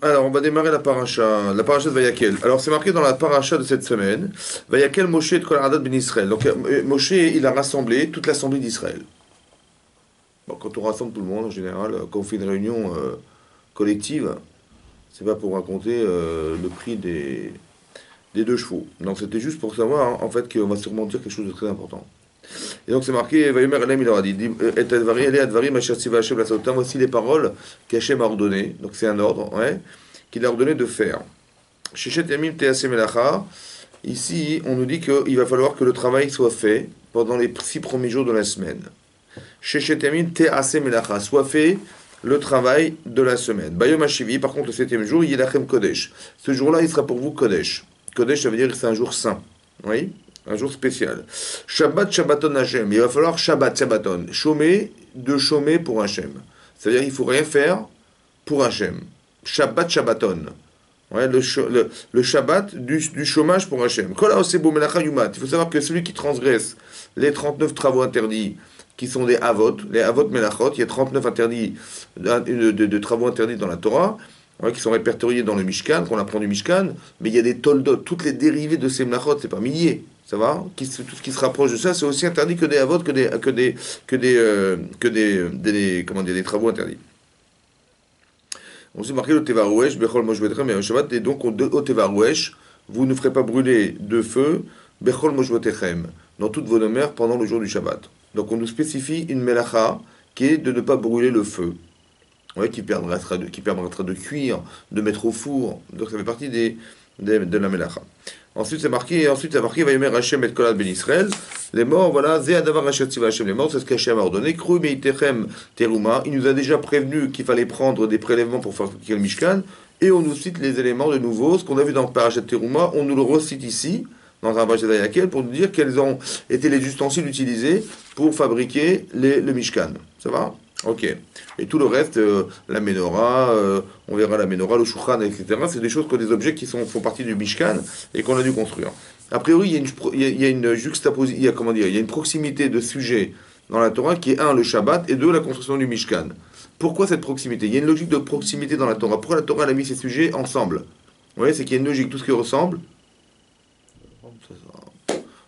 Alors, on va démarrer la paracha de Vayakel. Alors, c'est marqué dans la paracha de cette semaine, Vayakel Moshe et Kol Haadat ben Israël. Donc, Moshe, il a rassemblé toute l'assemblée d'Israël. Bon, quand on rassemble tout le monde, en général, quand on fait une réunion collective, c'est pas pour raconter le prix des deux chevaux. Donc, c'était juste pour savoir, hein, en fait, qu'on va sûrement dire quelque chose de très important. Et donc, c'est marqué, Vayomer Elem, il leur a dit, Et Advari, Ele Advari, Masher Tziva Hashem la Sotam, voici les paroles qu'Hachem a ordonnées. Donc, c'est un ordre, ouais, qu'il a ordonné de faire. Shechet Yamim Teaseh Melacha, ici, on nous dit qu'il va falloir que le travail soit fait pendant les 6 premiers jours de la semaine. Shechet Yamim Teaseh Melacha, soit fait le travail de la semaine. Bayom Hashivi, par contre, le 7e jour, Yelachem Kodesh. Ce jour-là, il sera pour vous Kodesh. Kodesh, ça veut dire que c'est un jour saint. Oui, un jour spécial. Shabbat Shabbaton Hashem. Il va falloir Shabbat Shabbaton. Chômer pour Hashem. C'est-à-dire qu'il ne faut rien faire pour Hashem. Shabbat Shabbaton. Ouais, le Shabbat du chômage pour Hashem. Kol haoseh bo melacha yumat. Il faut savoir que celui qui transgresse les 39 travaux interdits, qui sont des avot, les avot melachot, il y a 39 interdits, de travaux interdits dans la Torah, ouais, qui sont répertoriés dans le Mishkan, qu'on apprend du Mishkan, mais il y a des toldot, toutes les dérivées de ces melachot, c'est pas milliers, ça va, tout ce qui se rapproche de ça, c'est aussi interdit que des avot, comment dire, des travaux interdits. On s'est marqué le Tevarouesh, Bechol Moshvetechem et Shabbat, et donc au Tevarouesh, vous ne ferez pas brûler de feu, Bechol Moshvetechem, dans toutes vos demeures pendant le jour du Shabbat. Donc on nous spécifie une melacha qui est de ne pas brûler le feu, ouais, qui permettra de cuire, de mettre au four. Donc ça fait partie de la melacha. Ensuite c'est marqué, Vayomer Hashem et Kol Haadat ben Israël. Les morts, voilà, Ze Adavar Asher Tziva Hashem, les morts, c'est ce qu'Hashem a ordonné. Kru Meitechem Teruma, il nous a déjà prévenu qu'il fallait prendre des prélèvements pour fabriquer le Mishkan, et on nous cite les éléments de nouveau, ce qu'on a vu dans Parashat Teruma, on nous le recite ici, dans un Parashat Vayakel, pour nous dire quels ont été les ustensiles utilisés pour fabriquer le Mishkan. Ça va? Ok. Et tout le reste, la menorah, on verra la menorah, le shulchan, etc., c'est des choses, que des objets qui font partie du Mishkan et qu'on a dû construire. A priori, il y a une juxtaposition, il y a une proximité de sujets dans la Torah qui est, un, le Shabbat, et deux, la construction du Mishkan. Pourquoi cette proximité? Il y a une logique de proximité dans la Torah. Pourquoi la Torah elle a mis ces sujets ensemble? Vous voyez, c'est qu'il y a une logique, tout ce qui ressemble.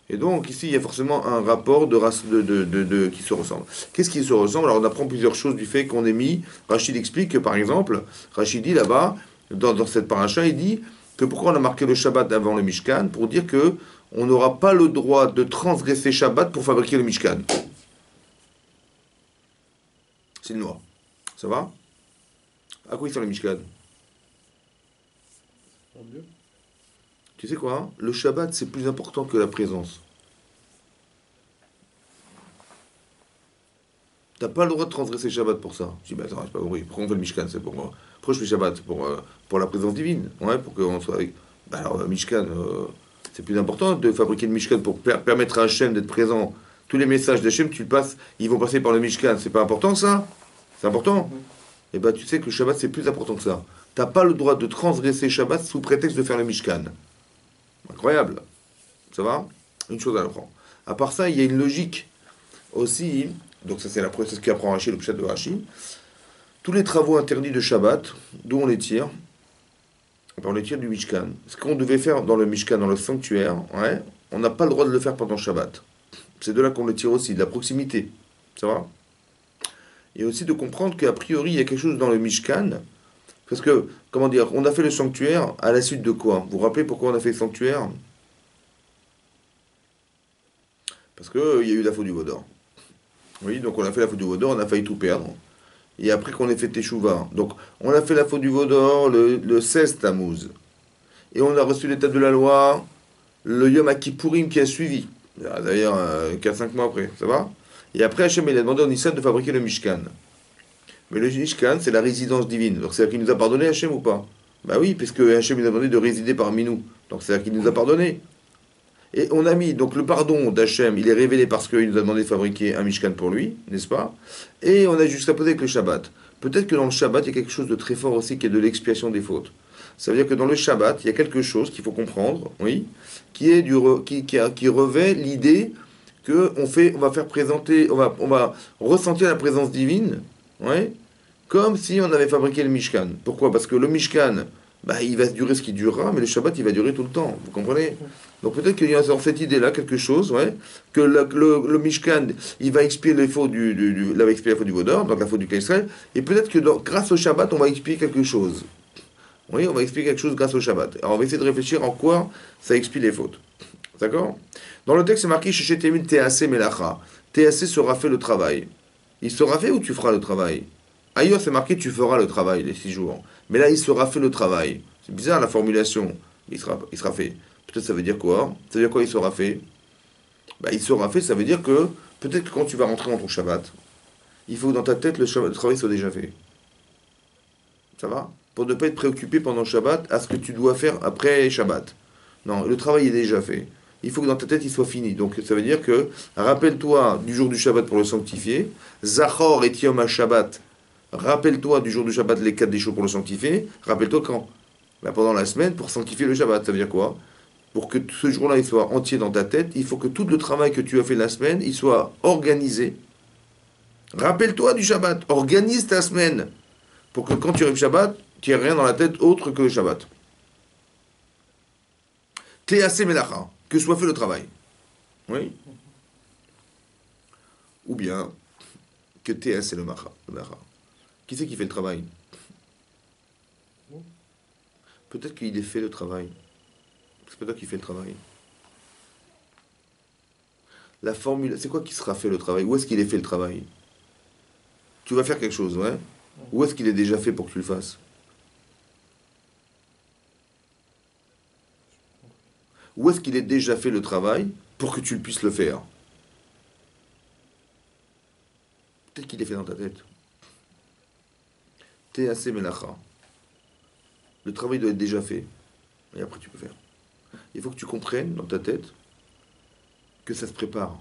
Et donc, ici, il y a forcément un rapport qui se ressemble. Qu'est-ce qui se ressemble? Alors, on apprend plusieurs choses du fait qu'on ait mis. Rachid explique que, par exemple, Rachid dit là-bas, dans cette paracha, il dit que pourquoi on a marqué le Shabbat avant le Mishkan? Pour dire que on n'aura pas le droit de transgresser Shabbat pour fabriquer le Mishkan. C'est une loi. Ça va? À quoi il sert le Mishkan? Tu sais quoi, hein? Le Shabbat, c'est plus important que la présence. T'as pas le droit de transgresser Shabbat pour ça. Je dis, attends, j'ai pas compris. Pourquoi on fait le Mishkan? C'est pour pourquoi je fais Shabbat? Pour la présence divine. Ouais, pour qu'on soit avec. Bah alors, le Mishkan, c'est plus important de fabriquer le Mishkan pour permettre à Hachem d'être présent. Tous les messages d'Hachem, tu le passes, ils vont passer par le Mishkan. C'est pas important ça? C'est important? Et bah, tu sais que le Shabbat, c'est plus important que ça. T'as pas le droit de transgresser Shabbat sous prétexte de faire le Mishkan. Incroyable. Ça va? Une chose à l'apprendre. À part ça, il y a une logique aussi. Donc ça, c'est ce qu'apprend Rashi, le pshat de Rashi. Tous les travaux interdits de Shabbat, d'où on les tire? On les tire du Mishkan. Ce qu'on devait faire dans le Mishkan, dans le sanctuaire, ouais, on n'a pas le droit de le faire pendant Shabbat. C'est de là qu'on le tire aussi, de la proximité. Ça va? Et aussi de comprendre qu'a priori, il y a quelque chose dans le Mishkan. Parce que, comment dire, on a fait le sanctuaire à la suite de quoi? Vous vous rappelez pourquoi on a fait le sanctuaire? Parce qu'il y a eu la faute du Vaudor. Oui, donc on a fait la faute du Vaudor, on a failli tout perdre. Et après qu'on ait fait Teshuvah. Donc on a fait la faute du Vaudor le 16 Tammuz. Et on a reçu l'état de la loi le Yom Kippourim qui a suivi. D'ailleurs, 4-5 mois après, ça va? Et après Hachem il a demandé à Nissan de fabriquer le Mishkan. Mais le Mishkan, c'est la résidence divine. Donc c'est-à-dire qu'il nous a pardonné, Hachem, ou pas? Bah oui, puisque Hachem nous a demandé de résider parmi nous. Donc c'est-à-dire qu'il nous a pardonné. Et on a mis, donc le pardon d'Hachem, il est révélé parce qu'il nous a demandé de fabriquer un Mishkan pour lui, n'est-ce pas? Et on a juxtaposé avec le Shabbat. Peut-être que dans le Shabbat, il y a quelque chose de très fort aussi qui est de l'expiation des fautes. Ça veut dire que dans le Shabbat, il y a quelque chose qu'il faut comprendre, oui, qui revêt l'idée que on va faire présenter, on va ressentir la présence divine, ouais, Comme si on avait fabriqué le Mishkan. Pourquoi? Parce que le Mishkan, bah, il va durer ce qui durera, mais le Shabbat, il va durer tout le temps. Vous comprenez? Donc peut-être qu'il y a dans cette idée-là quelque chose, ouais, que le Mishkan, il va expier les fautes il va expier la faute du Vaudor, donc la faute du Israël, et peut-être que grâce au Shabbat, on va expier quelque chose. Oui, on va expliquer quelque chose grâce au Shabbat. Alors on va essayer de réfléchir en quoi ça expie les fautes. D'accord? Dans le texte, c'est marqué chez Temil TAC Melacha. TAC sera fait le travail. Il sera fait ou tu feras le travail? Ailleurs, c'est marqué tu feras le travail les 6 jours. Mais là, il sera fait le travail. C'est bizarre la formulation. Il sera fait. Peut-être ça veut dire quoi? Ça veut dire quoi il sera fait? Bah, il sera fait, ça veut dire que peut-être que quand tu vas rentrer dans ton Shabbat, il faut que dans ta tête le travail soit déjà fait. Ça va? Pour ne pas être préoccupé pendant le Shabbat à ce que tu dois faire après Shabbat. Non, le travail est déjà fait. Il faut que dans ta tête il soit fini. Donc ça veut dire que rappelle-toi du jour du Shabbat pour le sanctifier. Zachor et Yom HaShabbat. Rappelle-toi du jour du Shabbat les 4 des jours pour le sanctifier. Rappelle-toi quand? Là, pendant la semaine pour sanctifier le Shabbat. Ça veut dire quoi? Pour que ce jour-là il soit entier dans ta tête, il faut que tout le travail que tu as fait la semaine, il soit organisé. Rappelle-toi du Shabbat. Organise ta semaine. Pour que quand tu arrives Shabbat, tu n'aies rien dans la tête autre que le Shabbat. Tléassé Melacha, que soit fait le travail. Oui. Ou bien que Tléassé le Melacha. Qui c'est qui fait le travail? Peut-être qu'il est fait le travail. C'est pas toi qui fais le travail. La formule, c'est quoi qui sera fait le travail? Où est-ce qu'il est fait le travail? Tu vas faire quelque chose, ouais? Où est-ce qu'il est déjà fait pour que tu le fasses? Où est-ce qu'il est déjà fait le travail pour que tu puisses le faire? Peut-être qu'il est fait dans ta tête. T'es assez melacha. Le travail doit être déjà fait. Et après tu peux faire. Il faut que tu comprennes dans ta tête que ça se prépare.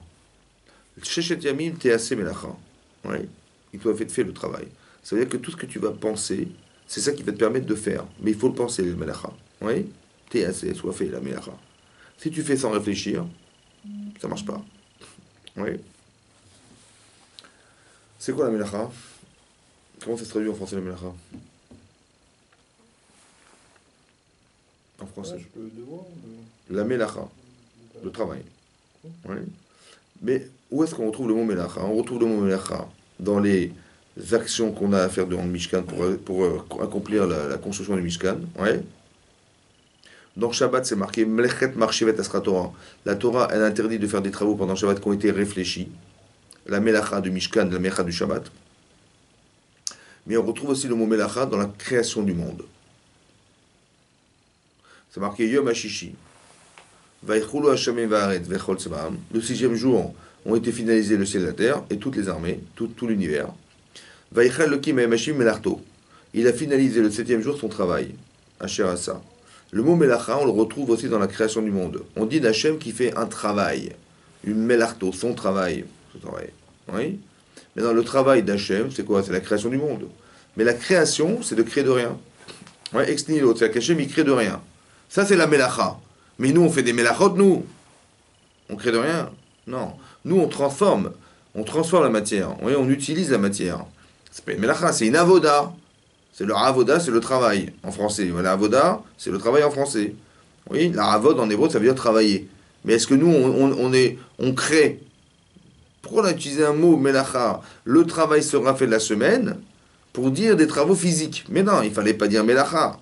Sheshet Yamim, t'es assez melacha. Ouais. Il doit être fait le travail. Ça veut dire que tout ce que tu vas penser, c'est ça qui va te permettre de faire. Mais il faut le penser, le melacha. Oui? T'es assez, soit fait la melacha. Si tu fais sans réfléchir, ça marche pas. Oui. C'est quoi la melacha? Comment ça se traduit en français la melacha? En français. La melacha, le travail. Oui. Mais où est-ce qu'on retrouve le mot melacha? On retrouve le mot melacha dans les actions qu'on a à faire durant le Mishkan pour accomplir la construction du Mishkan. Ouais. Dans Shabbat, c'est marqué Mlechet Marshivet Asra Torah. La Torah, elle interdit de faire des travaux pendant Shabbat qui ont été réfléchis. La Melacha du Mishkan, la Melacha du Shabbat. Mais on retrouve aussi le mot Melacha dans la création du monde. C'est marqué Yom HaShishi. Vaychulu Hashem Va'aret Vechol Tzebaam. Le 6e jour ont été finalisés le ciel et la terre et toutes les armées, tout l'univers. Vaychal Lokim Hashim Melarto. Il a finalisé le 7e jour son travail. Asher Asa. Le mot Melacha, on le retrouve aussi dans la création du monde. On dit d'Hachem qui fait un travail. Une Melarto, son travail. Oui. Mais dans le travail d'Hachem, c'est quoi? C'est la création du monde. Mais la création, c'est de créer de rien. Ouais, ex nihilo, c'est qu'Hachem, il crée de rien. Ça, c'est la Melacha. Mais nous, on fait des Melachot, nous. On crée de rien. Non. Nous, on transforme. On transforme la matière. Oui, on utilise la matière. C'est pas une Melacha, c'est une Avoda. C'est le avoda, c'est le travail en français. La avoda, c'est le travail en français. Oui, la avod en hébreu, ça veut dire travailler. Mais est-ce que nous, on crée? Pourquoi on a utilisé un mot melacha? Le travail sera fait de la semaine pour dire des travaux physiques. Mais non, il fallait pas dire melacha.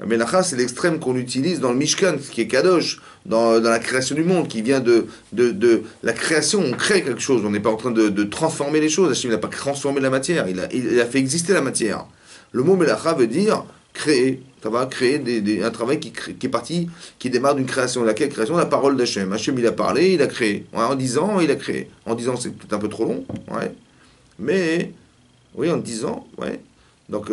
Melacha, c'est l'extrême qu'on utilise dans le Mishkan, ce qui est kadosh, dans la création du monde, qui vient de la création. On crée quelque chose. On n'est pas en train de transformer les choses. Hachem n'a pas transformé la matière. Il a fait exister la matière. Le mot melacha veut dire créer. Ça va créer un travail qui est parti, qui démarre d'une création. Laquelle création? La parole d'Hachem. Hachem, il a parlé, il a créé. Ouais, en 10 ans, il a créé. En 10 ans, c'est peut-être un peu trop long. Ouais. Mais, oui, en 10 ans, ouais. Donc,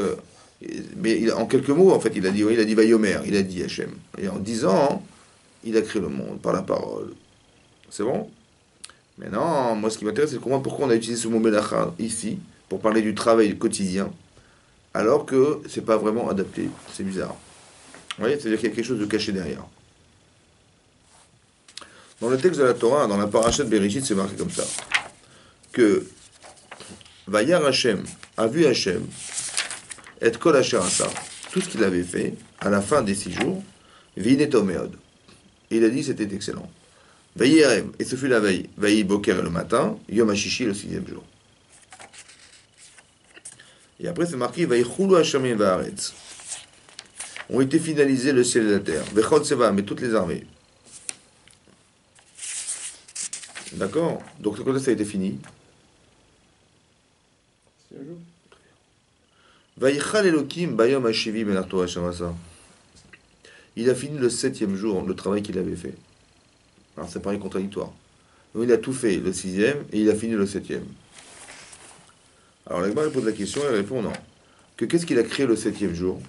mais en quelques mots, en fait, il a dit Vayomer, il a dit Hachem. Et en 10 ans, il a créé le monde par la parole. C'est bon? Mais non, moi, ce qui m'intéresse, c'est de comprendre pourquoi on a utilisé ce mot melacha ici, pour parler du travail quotidien. Alors que c'est pas vraiment adapté. C'est bizarre. Vous voyez, c'est-à-dire qu'il y a quelque chose de caché derrière. Dans le texte de la Torah, dans la paracha de Bereshit, c'est marqué comme ça. Que Vayar Hashem a vu Hashem et kol asher asa, tout ce qu'il avait fait à la fin des 6 jours, v'inet omeod. Et il a dit c'était excellent. Vayi erev, et ce fut la veille. Vayi boker le matin, yom hashishi le 6e jour. Et après c'est marqué vayi chulu hashamim va'aretz. Ont été finalisés le ciel et la terre. Vechot seva, mais toutes les armées. D'accord. Donc quand ça a été fini. Vayichal Elokim bayom hashivi benarto hashamasa. Il a fini le 7e jour, le travail qu'il avait fait. Alors ça paraît contradictoire. Donc il a tout fait le 6e et il a fini le 7e. Alors l'Agma pose la question et elle répond non. Que qu'est-ce qu'il a créé le 7e jour?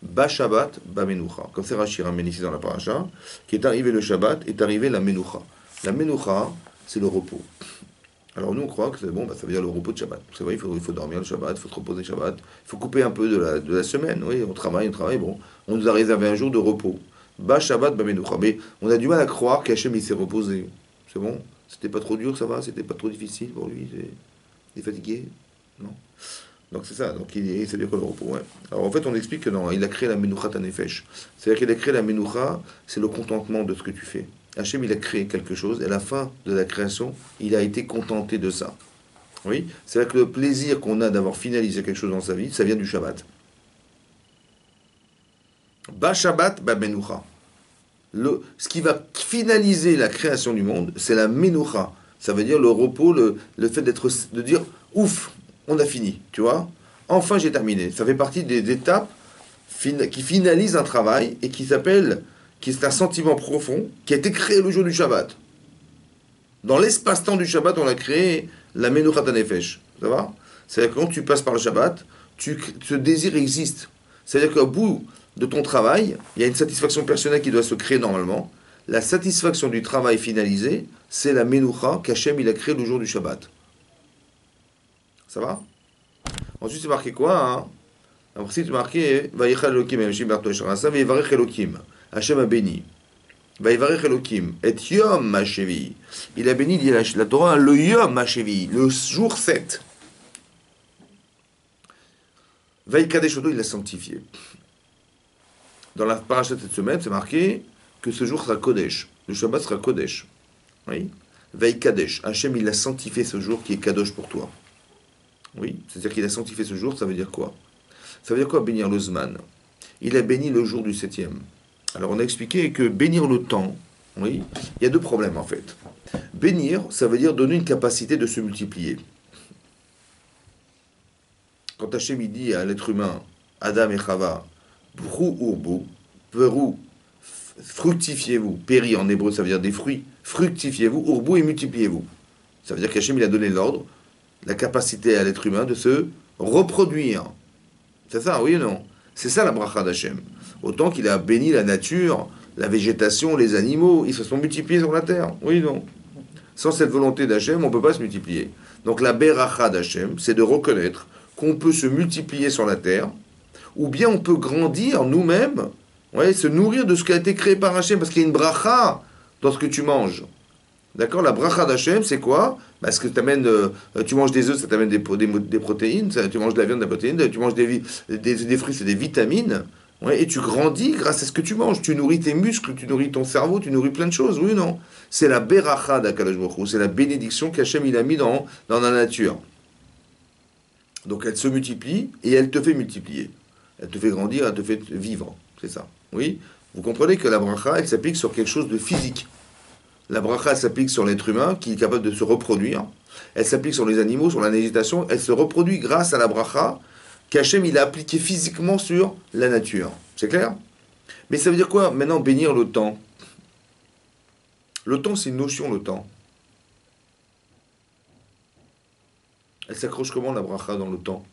Ba Shabbat, ba Menucha. Comme c'est Rashi ramène ici dans la paracha, qui est arrivé le Shabbat, est arrivé la Menucha. La Menucha, c'est le repos. Alors nous on croit que c'est bon, ça veut dire le repos de Shabbat. C'est vrai, il faut dormir le Shabbat, il faut se reposer le Shabbat, il faut couper un peu de la semaine. Oui, on travaille, bon. On nous a réservé un jour de repos. Ba Shabbat, ba Menucha. Mais on a du mal à croire qu'Hachem il s'est reposé. C'est bon? C'était pas trop dur, ça va? C'était pas trop difficile pour lui? Il est fatigué? Non. Donc c'est ça, donc c'est dire quoi le repos, ouais. Alors en fait on explique que non, il a créé la Menucha Tanefesh. C'est-à-dire qu'il a créé la Menucha, c'est le contentement de ce que tu fais. Hachem il a créé quelque chose, et à la fin de la création, il a été contenté de ça. Oui, c'est-à-dire que le plaisir qu'on a d'avoir finalisé quelque chose dans sa vie, ça vient du Shabbat. Ba Shabbat, ba Menucha. Ce qui va finaliser la création du monde, c'est la Menucha. Ça veut dire le repos, le fait de dire ouf, on a fini, tu vois. Enfin, j'ai terminé. Ça fait partie des étapes qui finalisent un travail et qui est un sentiment profond qui a été créé le jour du Shabbat. Dans l'espace-temps du Shabbat, on a créé la Menuchat HaNefesh. Ça va? C'est-à-dire que quand tu passes par le Shabbat, ce désir existe. C'est-à-dire qu'au bout de ton travail, il y a une satisfaction personnelle qui doit se créer normalement. La satisfaction du travail finalisé, c'est la Menucha qu'Hachem il a créé le jour du Shabbat. Ça va? Ensuite, c'est marqué quoi, hein? Ensuite, c'est marqué Vayichal Elokim Hashim Berto Sharasa Vayivarech Elokim. Hachem a béni. Vayivarech Elokim et Yom Hashevi. Il a béni, dit la Torah, le Yom Hashevi, le jour 7. Vayikadesh Odo, il l'a sanctifié. Dans la paracha de cette semaine, c'est marqué que ce jour sera Kodesh. Le Shabbat sera Kodesh. Oui? Vayikadesh. Hachem, il a sanctifié ce jour qui est Kadosh pour toi. Oui, c'est-à-dire qu'il a sanctifié ce jour, ça veut dire quoi? Ça veut dire quoi bénir le Zman? Il a béni le jour du 7e. Alors on a expliqué que bénir le temps, oui, il y a deux problèmes en fait. Bénir, ça veut dire donner une capacité de se multiplier. Quand Hachem il dit à l'être humain, Adam et Chava, Brou urbu, Perou, fructifiez-vous, péri en hébreu ça veut dire des fruits, fructifiez-vous, urbu et multipliez-vous. Ça veut dire qu'Hachem il a donné l'ordre, la capacité à l'être humain de se reproduire. C'est ça, oui ou non? C'est ça la bracha d'Hachem. Autant qu'il a béni la nature, la végétation, les animaux, ils se sont multipliés sur la terre. Oui ou non? Sans cette volonté d'Hachem, on ne peut pas se multiplier. Donc la beracha d'Hachem, c'est de reconnaître qu'on peut se multiplier sur la terre, ou bien on peut grandir nous-mêmes, ouais, se nourrir de ce qui a été créé par Hachem, parce qu'il y a une bracha dans ce que tu manges. D'accord? La bracha d'Hachem, c'est quoi? Parce que tu manges des œufs, ça t'amène des protéines, tu manges de la viande, des protéines, tu manges des fruits, c'est des vitamines, ouais, et tu grandis grâce à ce que tu manges. Tu nourris tes muscles, tu nourris ton cerveau, tu nourris plein de choses, oui ou non? C'est la beracha d'Akadosh Baruch Hu, c'est la bénédiction qu'Hachem il a mis dans la nature. Donc elle se multiplie et elle te fait multiplier. Elle te fait grandir, elle te fait vivre, c'est ça. Oui? Vous comprenez que la bracha, elle s'applique sur quelque chose de physique. La bracha s'applique sur l'être humain qui est capable de se reproduire. Elle s'applique sur les animaux, sur la végétation. Elle se reproduit grâce à la bracha qu'Hachem il a appliqué physiquement sur la nature. C'est clair? Mais ça veut dire quoi maintenant bénir le temps? Le temps, c'est une notion, le temps. Elle s'accroche comment la bracha dans le temps?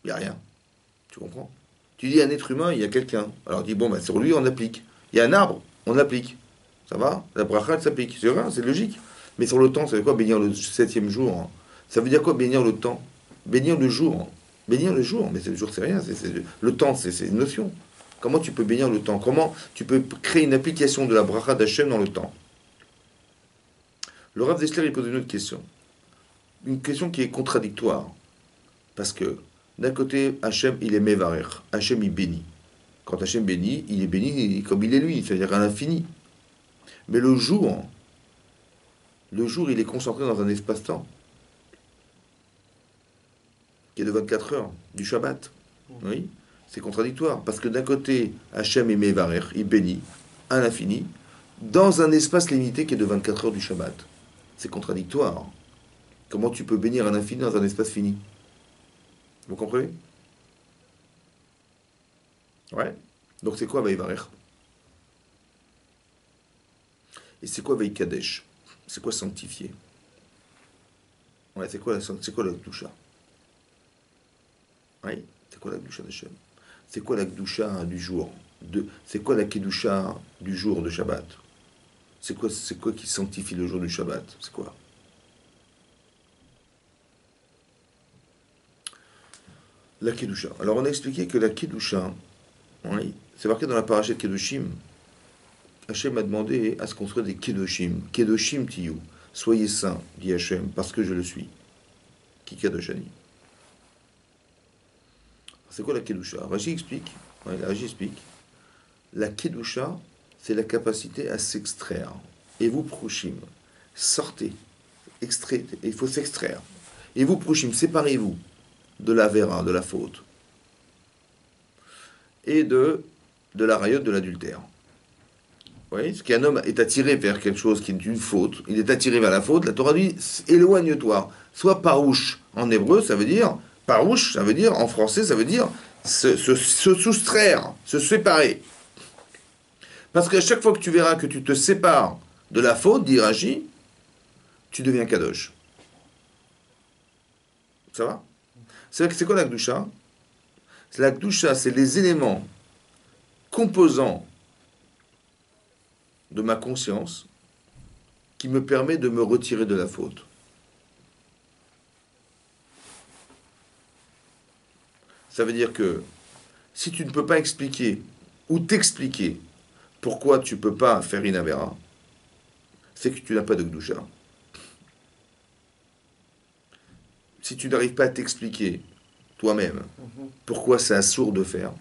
Il n'y a rien. Tu comprends? Tu dis un être humain, il y a quelqu'un. Alors dis bon, bah, sur lui on applique. Il y a un arbre, on applique. Ça va? La bracha, elle s'applique. C'est vrai, c'est logique. Mais sur le temps, ça veut dire quoi bénir le 7e jour? Hein? Ça veut dire quoi bénir le temps? Bénir le jour. Hein? Bénir le jour. Mais le jour, c'est rien. Le temps, c'est une notion. Comment tu peux bénir le temps? Comment tu peux créer une application de la bracha d'Hachem dans le temps? Le Rav Dessler, il pose une autre question. Une question qui est contradictoire. Parce que D'un côté, Hachem, il est Mevarer. Hachem, il bénit. Quand Hachem bénit, il est béni comme il est lui, c'est-à-dire à l'infini. Mais le jour, il est concentré dans un espace-temps qui est de 24 heures, du Shabbat. Oui, c'est contradictoire. Parce que d'un côté, Hachem est Mevarer, il bénit à l'infini, dans un espace limité qui est de 24 heures du Shabbat. C'est contradictoire. Comment tu peux bénir à l'infini dans un espace fini? Vous comprenez? Ouais. Donc c'est quoi Vaïvarer? Et c'est quoi Vaïkadesh? C'est quoi sanctifier? Ouais, c'est quoi la Gdusha? Oui, c'est quoi la Gdusha d'Hachem? C'est quoi la Gdusha du jour? C'est quoi la Kedusha du jour de Shabbat? C'est quoi qui sanctifie le jour du Shabbat? C'est quoi? La Kedusha. Alors on a expliqué que la Kedusha, oui, c'est marqué dans la paracha de Kedoshim. Hachem a demandé à se construire des Kedoshim. Kedoshim Tiyu. Soyez saints, dit Hachem, parce que je le suis. Ki Kadoshani. C'est quoi la Kedusha? Rashi explique. Ouais, Rashi explique. La Kedusha, c'est la capacité à s'extraire. Et vous, Proshim, sortez, extraitez, il faut s'extraire. Et vous, Proshim, séparez-vous de la vera, de la faute, et de la rayotte, de l'adultère. Vous voyez, ce qu'un homme est attiré vers quelque chose qui est une faute, il est attiré vers la faute, la Torah dit, éloigne-toi. Soit parouche en hébreu, ça veut dire, parouche, ça veut dire, en français, ça veut dire se soustraire, se séparer. Parce qu'à chaque fois que tu verras que tu te sépares de la faute, dit Rashi, tu deviens kadosh. Ça va? C'est quoi la Gdusha? La Gdusha, c'est les éléments composants de ma conscience qui me permet de me retirer de la faute. Ça veut dire que si tu ne peux pas expliquer ou t'expliquer pourquoi tu ne peux pas faire une avéra, c'est que tu n'as pas de Gdusha. Si tu n'arrives pas à t'expliquer toi-même pourquoi c'est assourd de faire,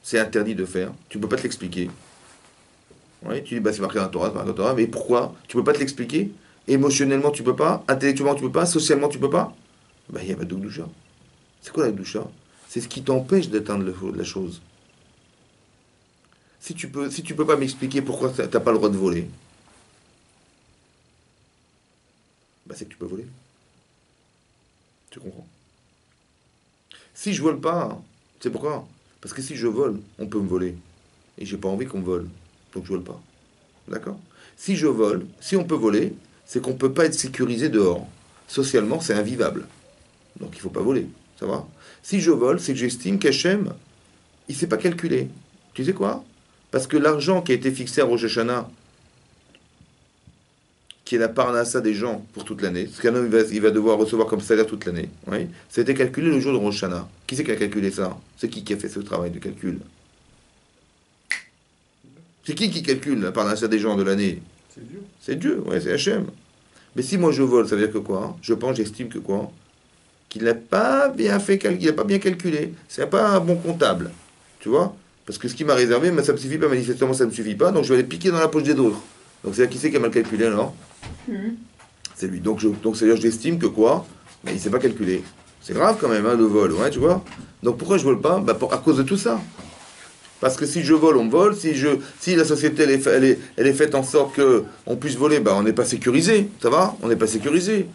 c'est interdit de faire, tu ne peux pas te l'expliquer. Oui, tu dis, bah, c'est marqué dans la Torah, c'est marqué dans la Torah, mais pourquoi? Tu ne peux pas te l'expliquer? Émotionnellement, tu ne peux pas? Intellectuellement, tu ne peux pas? Socialement, tu ne peux pas? Ben, il n'y a pas de Gdusha. C'est quoi la Gdusha? C'est ce qui t'empêche d'atteindre la chose. Si tu peux pas m'expliquer pourquoi tu n'as pas le droit de voler, ben, c'est que tu peux voler. Tu comprends? Si je vole pas, c'est pourquoi? Parce que si je vole, on peut me voler. Et j'ai pas envie qu'on me vole. Donc je vole pas. D'accord? Si je vole, si on peut voler, c'est qu'on peut pas être sécurisé dehors. Socialement, c'est invivable. Donc il faut pas voler. Ça va? Si je vole, c'est que j'estime qu'Hachem, il sait pas calculer. Tu sais quoi? Parce que l'argent qui a été fixé à Rosh Hashanah, qui est la parnassa des gens pour toute l'année, ce qu'un homme il va devoir recevoir comme salaire toute l'année, oui, ça a été calculé le jour de Rosh Hashanah. Qui c'est qui a calculé ça? C'est qui a fait ce travail de calcul? C'est qui calcule la parnassa des gens de l'année? C'est Dieu. C'est Dieu, ouais, c'est Hachem. Mais si moi je vole, ça veut dire que quoi? Je pense, j'estime que quoi? Qu'il n'a pas bien fait, il n'a pas bien calculé. C'est pas un bon comptable, tu vois? Parce que ce qui m'a réservé, ça ne me suffit pas, manifestement ça ne me suffit pas, donc je vais aller piquer dans la poche des autres. Donc c'est là qui c'est qui a mal calculé alors? C'est lui. Donc c'est-à-dire j'estime que quoi? Mais il ne sait pas calculer. C'est grave quand même, hein, le vol, ouais, tu vois? Donc pourquoi je vole pas? Bah à cause de tout ça. Parce que si je vole, on me vole. Si la société elle est faite en sorte qu'on puisse voler, bah on n'est pas sécurisé. Ça va? On n'est pas sécurisé.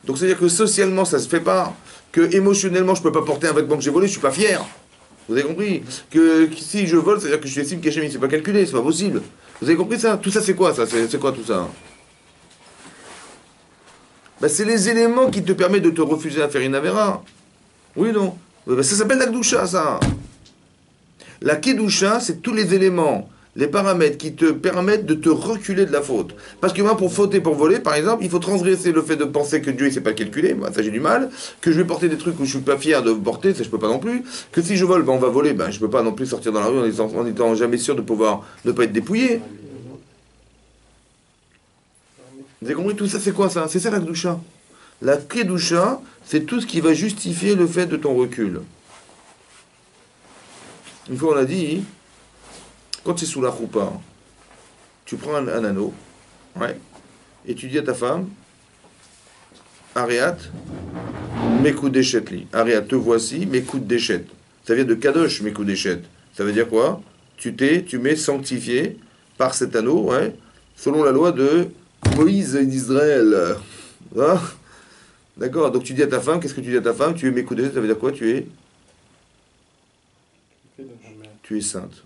Donc c'est-à-dire que socialement ça se fait pas. Que émotionnellement je peux pas porter un vêtement que j'ai volé, je suis pas fier. Vous avez compris? Que si je vole, c'est-à-dire que je estime qu'Hachem il ne sait pas calculer, c'est pas possible. Vous avez compris ça? Tout ça c'est quoi ça? C'est quoi tout ça? Bah, c'est les éléments qui te permettent de te refuser à faire une avéra. Oui, non? Bah, ça s'appelle la Kedusha, ça. La Kedusha, c'est tous les éléments, les paramètres qui te permettent de te reculer de la faute. Parce que moi, pour fauter, pour voler, par exemple, il faut transgresser le fait de penser que Dieu ne sait pas calculer, moi, ça j'ai du mal, que je vais porter des trucs où je suis pas fier de porter, ça je peux pas non plus, que si je vole, ben, on va voler, ben, je peux pas non plus sortir dans la rue en étant jamais sûr de pouvoir ne pas être dépouillé. Vous avez compris? Tout ça, c'est quoi ça? C'est ça la Kedusha. La kedusha, c'est tout ce qui va justifier le fait de ton recul. Une fois on a dit, quand c'est sous la choupa, tu prends un anneau, ouais, et tu dis à ta femme, Ariat, mes coups d'échetli. Ariat, te voici, mes coups d'échet. Ça vient de kadosh, mes coups d'échet. Ça veut dire quoi? Tu m'es sanctifié par cet anneau, ouais, selon la loi de Moïse d'Israël. Hein? D'accord? Donc tu dis à ta femme, qu'est-ce que tu dis à ta femme? Tu es mes coups d'échet, ça veut dire quoi? Tu es sainte.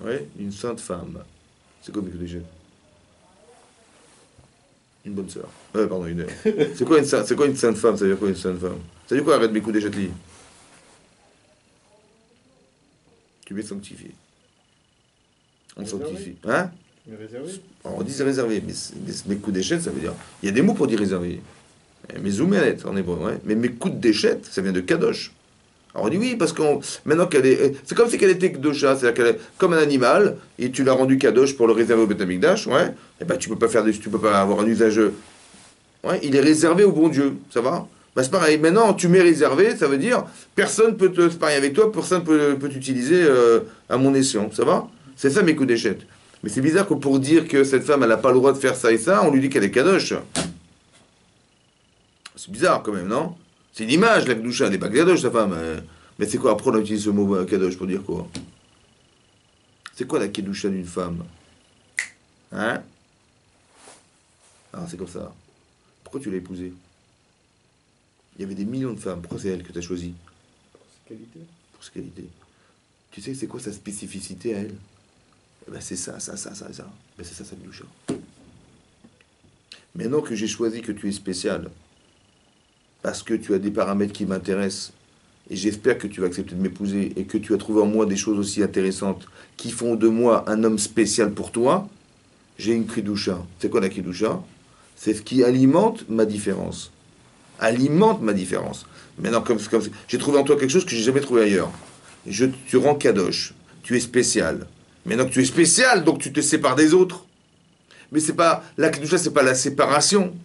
Oui, une sainte femme. C'est quoi mes coups d'échet? Une bonne sœur. Pardon, une. C'est quoi une sainte femme? Ça veut dire quoi une sainte femme? Ça veut dire quoi arrête mes coups d'échet? Tu m'es sanctifié. On sanctifie. Hein? Mais réservé. Alors, on dit réservé, mais mes coups d'échette, ça veut dire. Il y a des mots pour dire réservé. Mais zoumelet en hébreu, ouais. Mais mes coups d'échette, ça vient de kadosh. Alors on dit oui, parce qu'on. Maintenant qu'elle est. C'est comme si qu'elle était kdosha, c'est-à-dire qu'elle est comme un animal, et tu l'as rendu kadosh pour le réserver au Beth Amikdash, ouais. Et ben tu peux pas tu peux pas avoir un usage. Ouais, il est réservé au bon Dieu, ça va? Ben, c'est pareil, maintenant tu m'es réservé, ça veut dire personne peut te parier avec toi, personne peut t'utiliser à mon escient, ça va? C'est ça mes coups d'échette. Mais c'est bizarre que pour dire que cette femme, elle n'a pas le droit de faire ça et ça, on lui dit qu'elle est kadosh. C'est bizarre quand même, non? C'est une image, la kedusha, elle n'est pas kadosh, sa femme. Mais c'est quoi, après on utilise ce mot kadosh pour dire quoi? C'est quoi la kedusha d'une femme? Hein? Ah, c'est comme ça. Pourquoi tu l'as épousée? Il y avait des millions de femmes, pourquoi c'est elle que tu as choisie? Pour ses qualités. Pour ses qualités. Tu sais c'est quoi sa spécificité à elle? Eh ben c'est ça, ça, ça, ça, ça. Ben c'est ça, sa kedusha. Maintenant que j'ai choisi que tu es spécial, parce que tu as des paramètres qui m'intéressent, et j'espère que tu vas accepter de m'épouser, et que tu as trouvé en moi des choses aussi intéressantes qui font de moi un homme spécial pour toi, j'ai une kedusha. C'est quoi la kedusha? C'est ce qui alimente ma différence. Alimente ma différence. Maintenant, comme j'ai trouvé en toi quelque chose que j'ai jamais trouvé ailleurs. Tu rends kadosh. Tu es spécial. Maintenant que tu es spécial, donc tu te sépares des autres. Mais c'est pas la kedusha, c'est pas la séparation.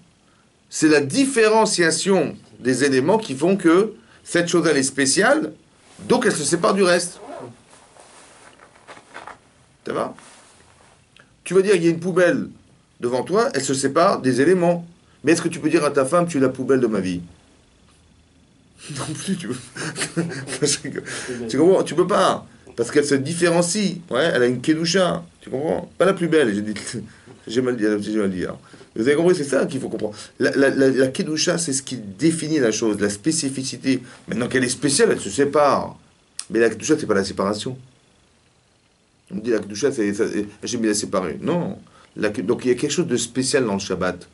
C'est la différenciation des éléments qui font que cette chose elle est spéciale, donc elle se sépare du reste. Ça va? Tu vas dire il y a une poubelle devant toi, elle se sépare des éléments. Mais est-ce que tu peux dire à ta femme tu es la poubelle de ma vie? Non plus, tu comprends? Tu peux pas. Parce qu'elle se différencie. Ouais, elle a une kedusha. Tu comprends? Pas la plus belle, j'ai dit. J'ai mal dit. Hein. Vous avez compris, c'est ça qu'il faut comprendre. La kedusha, c'est ce qui définit la chose, la spécificité. Maintenant qu'elle est spéciale, elle se sépare. Mais la kedusha, c'est pas la séparation. On dit la kedusha, c'est Hachem il a séparé. Non. Donc il y a quelque chose de spécial dans le Shabbat.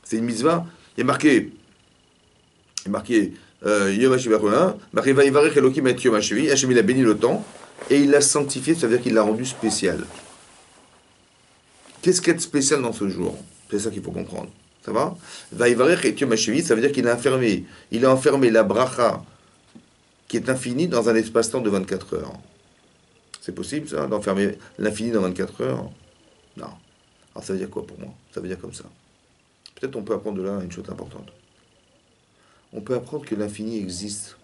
C'est une mitzvah. Il y a marqué Yom HaShivat, marqué Vayivarech Elohim et Yom HaShivi. Hachem il a béni le temps et il l'a sanctifié, ça veut dire qu'il l'a rendu spécial. Qu'est-ce qu'il y a de spécial dans ce jour? C'est ça qu'il faut comprendre. Ça va? Vayivarech et Yom HaShivi, ça veut dire qu'il a enfermé la bracha qui est infinie dans un espace-temps de 24 heures. C'est possible ça, d'enfermer l'infini dans 24 heures? Non. Alors ça veut dire quoi pour moi? Ça veut dire comme ça. Peut-être on peut apprendre de là une chose importante. On peut apprendre que l'infini existe.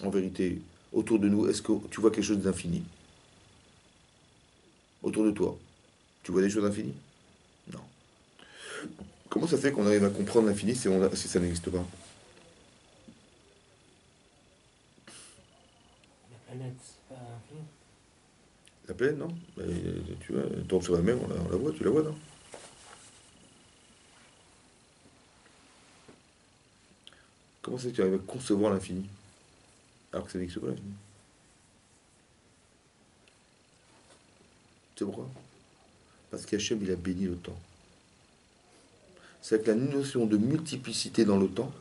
En vérité, autour de nous, est-ce que tu vois quelque chose d'infini? Autour de toi, tu vois des choses infinies? Non. Comment ça fait qu'on arrive à comprendre l'infini si ça n'existe pas? La planète, c'est pas infini. La planète, non? Tu vois, tombe sur la mer, on la voit, tu la vois, non? Comment c'est que tu arrives à concevoir l'infini alors que ça n'existe pas l'infini? C'est pourquoi? Parce qu'Hachem il a béni le temps. C'est que la notion de multiplicité dans le temps,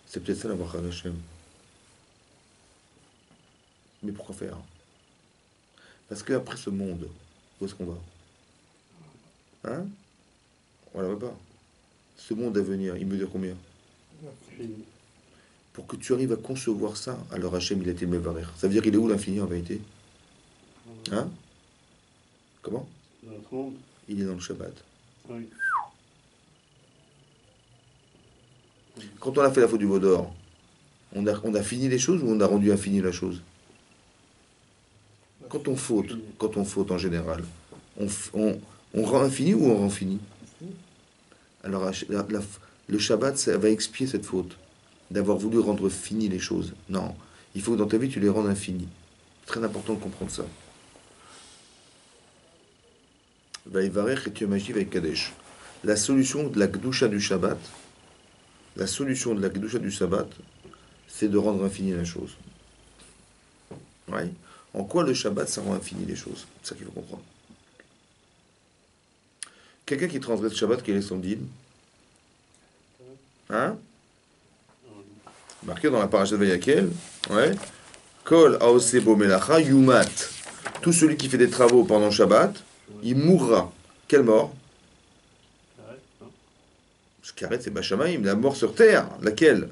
c'est peut-être ça la bracha d'Hachem. Mais pourquoi faire? Parce qu'après ce monde, où est-ce qu'on va? Hein? On ne la voit pas. Ce monde à venir, il mesure combien? Pour que tu arrives à concevoir ça, alors Hachem, il a été Mevarer. Ça veut dire qu'il est où l'infini en vérité? Hein? Comment? Dans notre monde. Il est dans le Shabbat. Oui. Quand on a fait la faute du veau d'or, on a fini les choses ou on a rendu infinie la chose? Quand on faute en général, on rend infini ou on rend fini? Alors le Shabbat, ça va expier cette faute, d'avoir voulu rendre fini les choses. Non, il faut que dans ta vie tu les rendes infinies. C'est très important de comprendre ça. Vaïvarech et tu magiv avec Kadesh. La solution de la Gdusha du Shabbat, c'est de rendre infini la chose. Ouais. En quoi le Shabbat, ça rend infini les choses? C'est ça qu'il faut comprendre. Quelqu'un qui transgresse le Shabbat, quel est son deal? Hein? Marqué dans la paracha de Vayakel, ouais. Kol aosebo melacha yumat. Tout celui qui fait des travaux pendant le Shabbat, il mourra. Quelle mort? Ce qu'arrête, c'est Bachamaïm, la mort sur terre. Laquelle?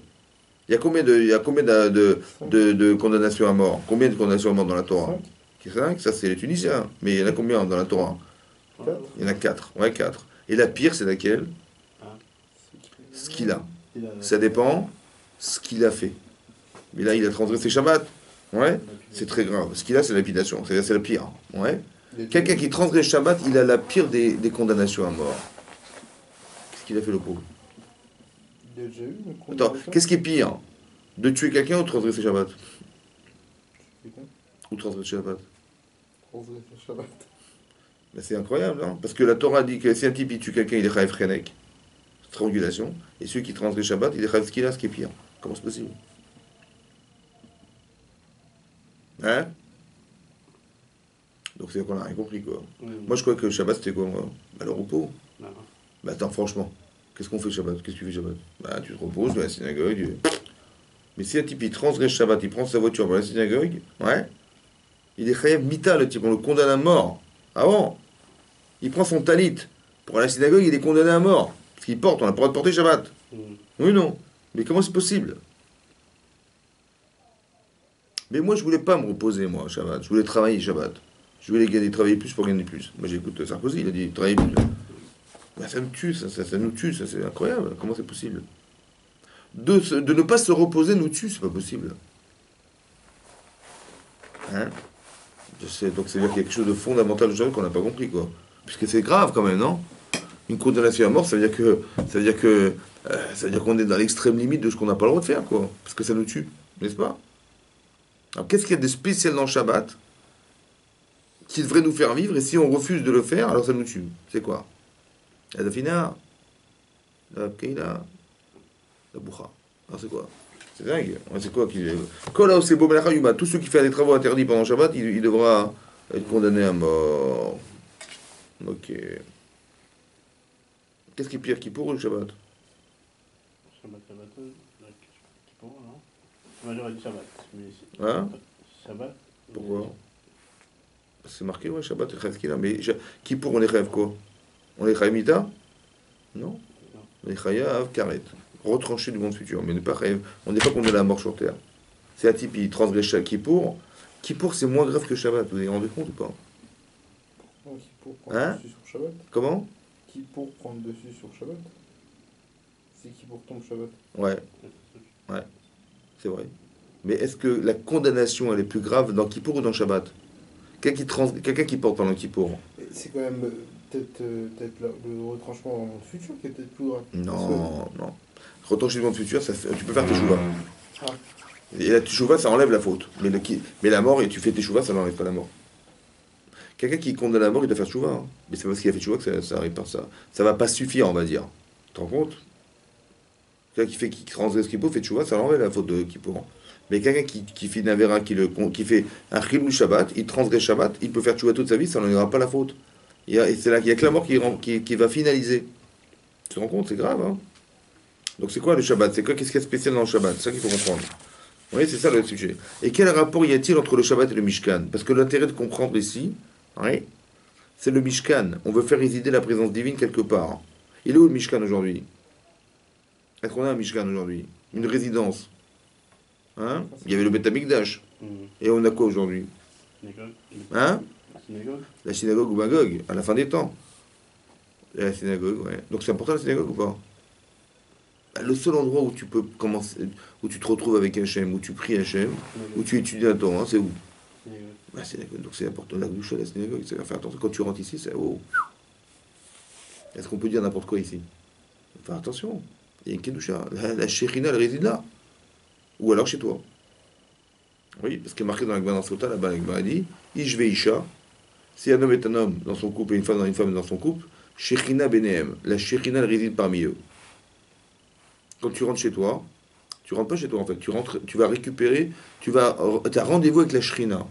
Il y a combien de condamnations à mort? Combien de condamnations à mort dans la Torah? 5. Ça, c'est les Tunisiens. Mais il y en a combien dans la Torah? Il y en a 4. Ouais, 4. Et la pire, c'est laquelle? Ce qu'il a. Ça dépend ce qu'il a fait. Mais là, il a transgressé Shabbat. Ouais, c'est très grave. Ce qu'il a, c'est la lapidation. C'est la pire. Ouais. Quelqu'un qui transgresse Shabbat, il a la pire des condamnations à mort. Qu'est-ce qu'il a fait, le pauvre? Il a déjà eu une Attends, condamnation. qu'est-ce qui est pire? De tuer quelqu'un ou de transgresser Shabbat? Ou transgresser Shabbat? Transgresser Shabbat. Ben, c'est incroyable, hein? Parce que la Torah dit que si un type il tue quelqu'un, il est chayav chenek, strangulation, et celui qui transgresse Shabbat, il est chayav skila, ce qui est pire. Comment c'est possible? Hein? Donc c'est qu'on n'a rien compris, quoi. Moi, je crois que le Shabbat, c'était quoi, moi? Ben, le repos. Non. Ben, attends, franchement, qu'est-ce qu'on fait Shabbat? Qu'est-ce que tu fais Shabbat? Ben, tu te reposes, tu vas à la synagogue. Mais si un type, il transgresse Shabbat, il prend sa voiture pour la synagogue, ouais, il est chayav mita, le type, on le condamne à mort. Ah bon? Il prend son talit pour aller à la synagogue, il est condamné à mort. Parce qu'il porte, on n'a pas le droit de porter Shabbat. Oui, non. Mais comment c'est possible? Mais moi, je voulais pas me reposer, moi, Shabbat. Je voulais travailler Shabbat. Je voulais travailler plus pour gagner plus. Moi, j'écoute Sarkozy, il a dit travailler plus. Ben, ça me tue, ça nous tue, ça, c'est incroyable. Comment c'est possible? De ne pas se reposer nous tue, c'est pas possible. Hein? Je sais, donc c'est-à-dire qu'il y a quelque chose de fondamental de Shabbat qu'on n'a pas compris, quoi. Puisque c'est grave quand même, non? Une condamnation à mort, ça veut dire qu'on est dans l'extrême limite de ce qu'on n'a pas le droit de faire, quoi. Parce que ça nous tue, n'est-ce pas? Alors qu'est-ce qu'il y a de spécial dans le Shabbat qui devrait nous faire vivre, et si on refuse de le faire, alors ça nous tue? C'est quoi? La dafina, la keila, la boucha. Alors c'est quoi? C'est dingue. C'est quoi qui... Tous ceux qui font des travaux interdits pendant le Shabbat, il devra être condamné à mort. Ok. Qu'est-ce qui est pire, Kippour ou le Shabbat? Shabbat, qui pour non? Moi j'aurais dit Shabbat. Mais Hein? Shabbat. Pourquoi? C'est marqué, ouais, Shabbat et Chayav Kila. Mais Kippour, on est Chayav quoi? On est Chayav Mita? Non. On est Chayav Karet. Retranché du monde futur. Mais on n'est pas condamné à la mort sur terre. C'est un type, il transgresse Kippour. Kippour, c'est moins grave que Shabbat. Vous vous rendez compte ou pas? Non, qui pour prendre Hein? dessus sur Shabbat. Comment? Qui pour prendre dessus sur Shabbat. C'est qui pour tomber Shabbat. Ouais. Ouais. C'est vrai. Mais est-ce que la condamnation, elle est plus grave dans Kippour ou dans Shabbat? Quelqu'un qui porte pendant Kippour. C'est quand même peut-être le retranchement dans le monde futur qui est peut-être plus grave. Non, non. Retranché du monde futur, tu peux faire tes chouvas. Ah. Et la teshuva, ça enlève la faute. Mais la mort, et tu fais tes chouvas, ça n'enlève pas la mort. Quelqu'un qui condamne la mort, il doit faire teshuva. Hein. Mais c'est parce qu'il a fait teshuva que ça arrive par ça. Ça va pas suffire, on va dire. Tu te rends compte? Quelqu'un qui transgresse Kippour fait teshuva, ça enlève la faute de Kippour. Mais quelqu'un qui fait une avéra, qui fait un chilou Shabbat, il transgresse Shabbat, il peut faire teshuva toute sa vie, ça n'enlèvera pas la faute. Et c'est là qu'il y a que la mort qui va finaliser. Tu te rends compte? C'est grave, hein? Donc c'est quoi le Shabbat? C'est quoi? Qu'est-ce qu'il y a de spécial dans le Shabbat? C'est ça qu'il faut comprendre. Oui, c'est ça le sujet. Et quel rapport y a-t-il entre le Shabbat et le Mishkan? Parce que l'intérêt de comprendre ici, oui, c'est le Mishkan. On veut faire résider la présence divine quelque part. Il est où le Mishkan aujourd'hui? Est-ce qu'on a un Mishkan aujourd'hui? Une résidence? Hein? Il y avait le Beth Amikdash. Et on a quoi aujourd'hui? Hein? La synagogue ou Magog, à la fin des temps. Et la synagogue, ouais. Donc c'est important la synagogue ou pas? Bah, le seul endroit où tu peux commencer, où tu te retrouves avec Hachem, où tu pries Hachem, où Synagogue. tu étudies la Torah, c'est où? Synagogue. La synagogue. Donc c'est important, la douche à la synagogue. C'est faire attention. Quand tu rentres ici, c'est oh. Est-ce qu'on peut dire n'importe quoi ici? Faut faire attention. Il y a une kedusha. La shérina, elle réside là. Ou alors chez toi. Oui, parce qu'il est marqué dans la Gemara Sota, là-bas, la Gemara dit Ish veisha. Si un homme est un homme dans son couple et une femme dans son couple, shérina benehem. La shérina, elle réside parmi eux. Quand tu rentres chez toi, tu rentres pas chez toi en fait. Tu rentres, tu vas récupérer, tu as rendez-vous avec la shrina.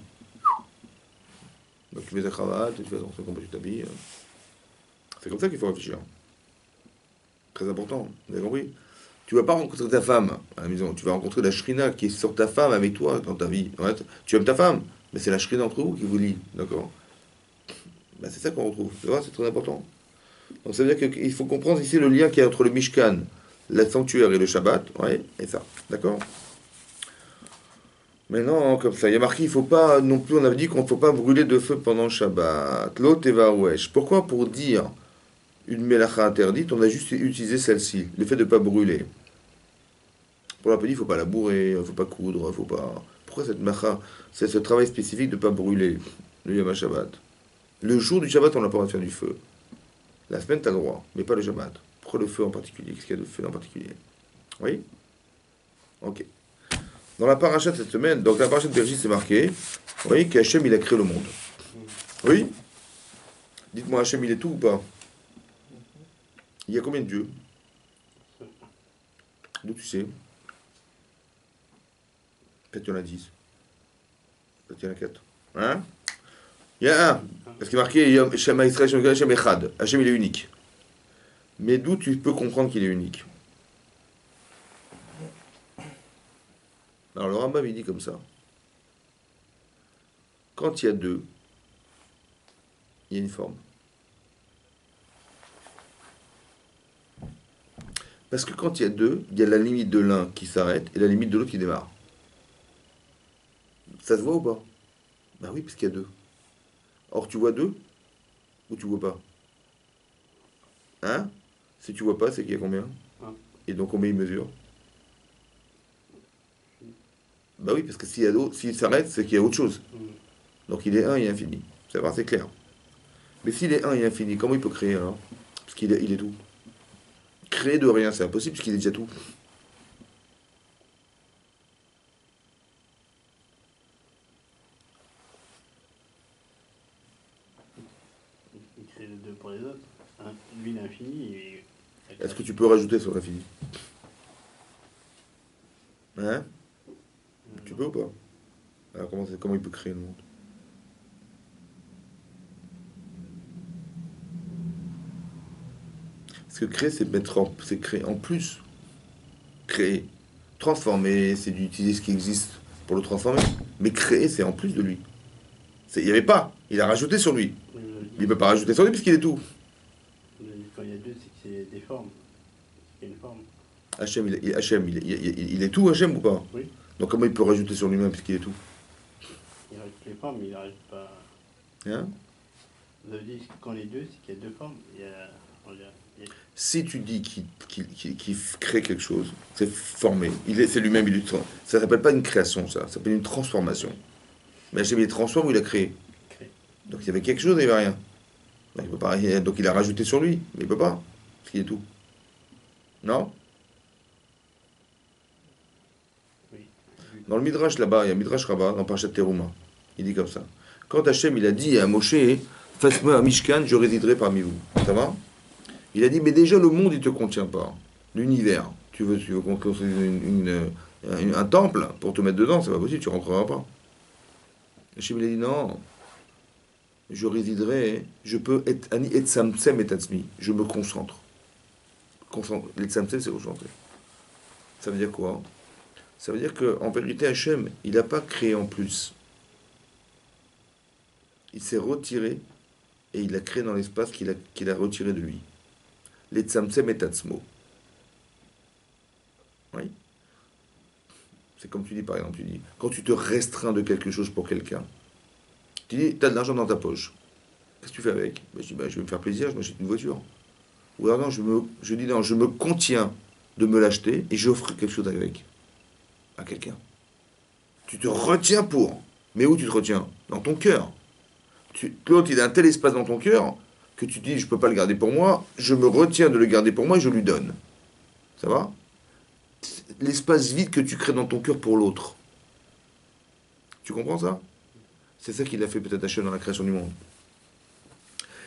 Donc tu mets ta cravate, tu fais attention comment tu t'habilles. C'est comme ça qu'il faut réfléchir. Très important, vous avez compris? Tu vas pas rencontrer ta femme à la maison, tu vas rencontrer la shrina qui est sur ta femme avec toi dans ta vie. Ouais, tu aimes ta femme, mais c'est la shrina entre vous qui vous lie, d'accord? Ben, c'est ça qu'on retrouve, tu vois, c'est très important. Donc ça veut dire qu'il faut comprendre ici le lien qu'il y a entre le Mishkan, la sanctuaire et le Shabbat, ouais, et ça, d'accord? Mais non, comme ça, il y a marqué, il faut pas, non plus, on avait dit qu'on ne faut pas brûler de feu pendant le Shabbat. L'autre est varouèche. Pourquoi? Pour dire une mélacha interdite, on a juste utilisé celle-ci, le fait de ne pas brûler. Pour la petite, il ne faut pas la bourrer, il ne faut pas coudre, il faut pas... Pourquoi cette mélacha? C'est ce travail spécifique de ne pas brûler le Yom Shabbat. Le jour du Shabbat, on n'a pas le droit de faire du feu. La semaine, tu as le droit, mais pas le Shabbat. Pourquoi le feu en particulier? Qu'est-ce qu'il y a de feu en particulier? Oui? Ok. Dans la paracha de cette semaine, donc la paracha de Bereshit, c'est marqué, vous voyez qu'Hachem, il a créé le monde. Oui? Dites-moi, Hachem, il est tout ou pas? Il y a combien de dieux? D'où tu sais? Peut-être il y en a 10. Peut-être il y en a 4. Hein? Il y a un. Parce qu'il est marqué, Shema Israël, Hachem Echad. Hachem, il est unique. Mais d'où tu peux comprendre qu'il est unique? Alors le Rambam, il dit comme ça. Quand il y a deux, il y a une forme. Parce que quand il y a deux, il y a la limite de l'un qui s'arrête et la limite de l'autre qui démarre. Ça se voit ou pas? Bah oui, parce qu'il y a deux. Or, tu vois deux ou tu vois pas? Hein? Si tu vois pas, c'est qu'il y a combien? Un. Et donc combien il mesure? Bah oui, parce que s'il s'arrête, c'est qu'il y a autre chose. Donc il est un et infini. Ça va, c'est clair. Mais s'il est un et infini, comment il peut créer alors? Parce il est tout. Créer de rien, c'est impossible puisqu'il est déjà tout. Il crée les deux pour les autres. Lui, l'infini, et... Est-ce que tu peux rajouter sur l'infini? Hein? Tu peux ou pas? Alors comment il peut créer le monde? Parce que créer, c'est créer en plus. Créer. Transformer, c'est d'utiliser ce qui existe pour le transformer. Mais créer, c'est en plus de lui. Il n'y avait pas. Il a rajouté sur lui. Oui, Il ne peut pas rajouter sur lui puisqu'il est tout. quand il y a deux, c'est que c'est des formes. C'est une forme. Hachem, il est tout, Hachem ou pas? Oui. Donc comment il peut rajouter sur lui-même puisqu'il est tout? Il rajoute les formes, mais il n'arrive pas. Hein? Vous avez dit que quand les deux, c'est qu'il y a deux formes. Il y a, Si tu dis qu'il crée quelque chose, c'est formé. C'est lui-même, ça s'appelle pas une création, ça s'appelle une transformation. Mais Hachem, il transforme ou il a créé? Créé. Donc il y avait quelque chose et il n'y avait rien. Donc il peut pas, donc il a rajouté sur lui, mais il peut pas, parce qu'il est tout. Non? Oui. Dans le Midrash là-bas, il y a un Midrash Rabbah, dans Parashat Teruma. Il dit comme ça. Quand Hachem, il a dit à Moshe, faites-moi un Mishkan, je résiderai parmi vous. Ça va? Il a dit, mais déjà le monde, il ne te contient pas. L'univers. Tu veux qu'on construise un temple pour te mettre dedans, c'est pas possible, tu rentreras pas. Hachem, il a dit, non, je résiderai, je peux être ani et samsem et tatsmi. Je me concentre. Les samsem, c'est concentrer. Ça veut dire quoi? Ça veut dire qu'en vérité, Hachem, il n'a pas créé en plus. Il s'est retiré et il a créé dans l'espace qu'il a retiré de lui. Les tzamtzem et tatzmo. Oui. C'est comme tu dis, par exemple, quand tu te restreins de quelque chose pour quelqu'un, tu dis, tu as de l'argent dans ta poche. Qu'est-ce que tu fais avec? Ben, je dis, je vais me faire plaisir, je m'achète une voiture. Ou alors non, je dis non, je me contiens de me l'acheter et j'offre quelque chose avec, à quelqu'un. Tu te retiens pour. Mais où tu te retiens? Dans ton cœur. L'autre, il a un tel espace dans ton cœur que tu dis, je ne peux pas le garder pour moi, je me retiens de le garder pour moi et je lui donne. Ça va? L'espace vide que tu crées dans ton cœur pour l'autre. Tu comprends ça? C'est ça qu'il a fait peut-être Hachem dans la création du monde.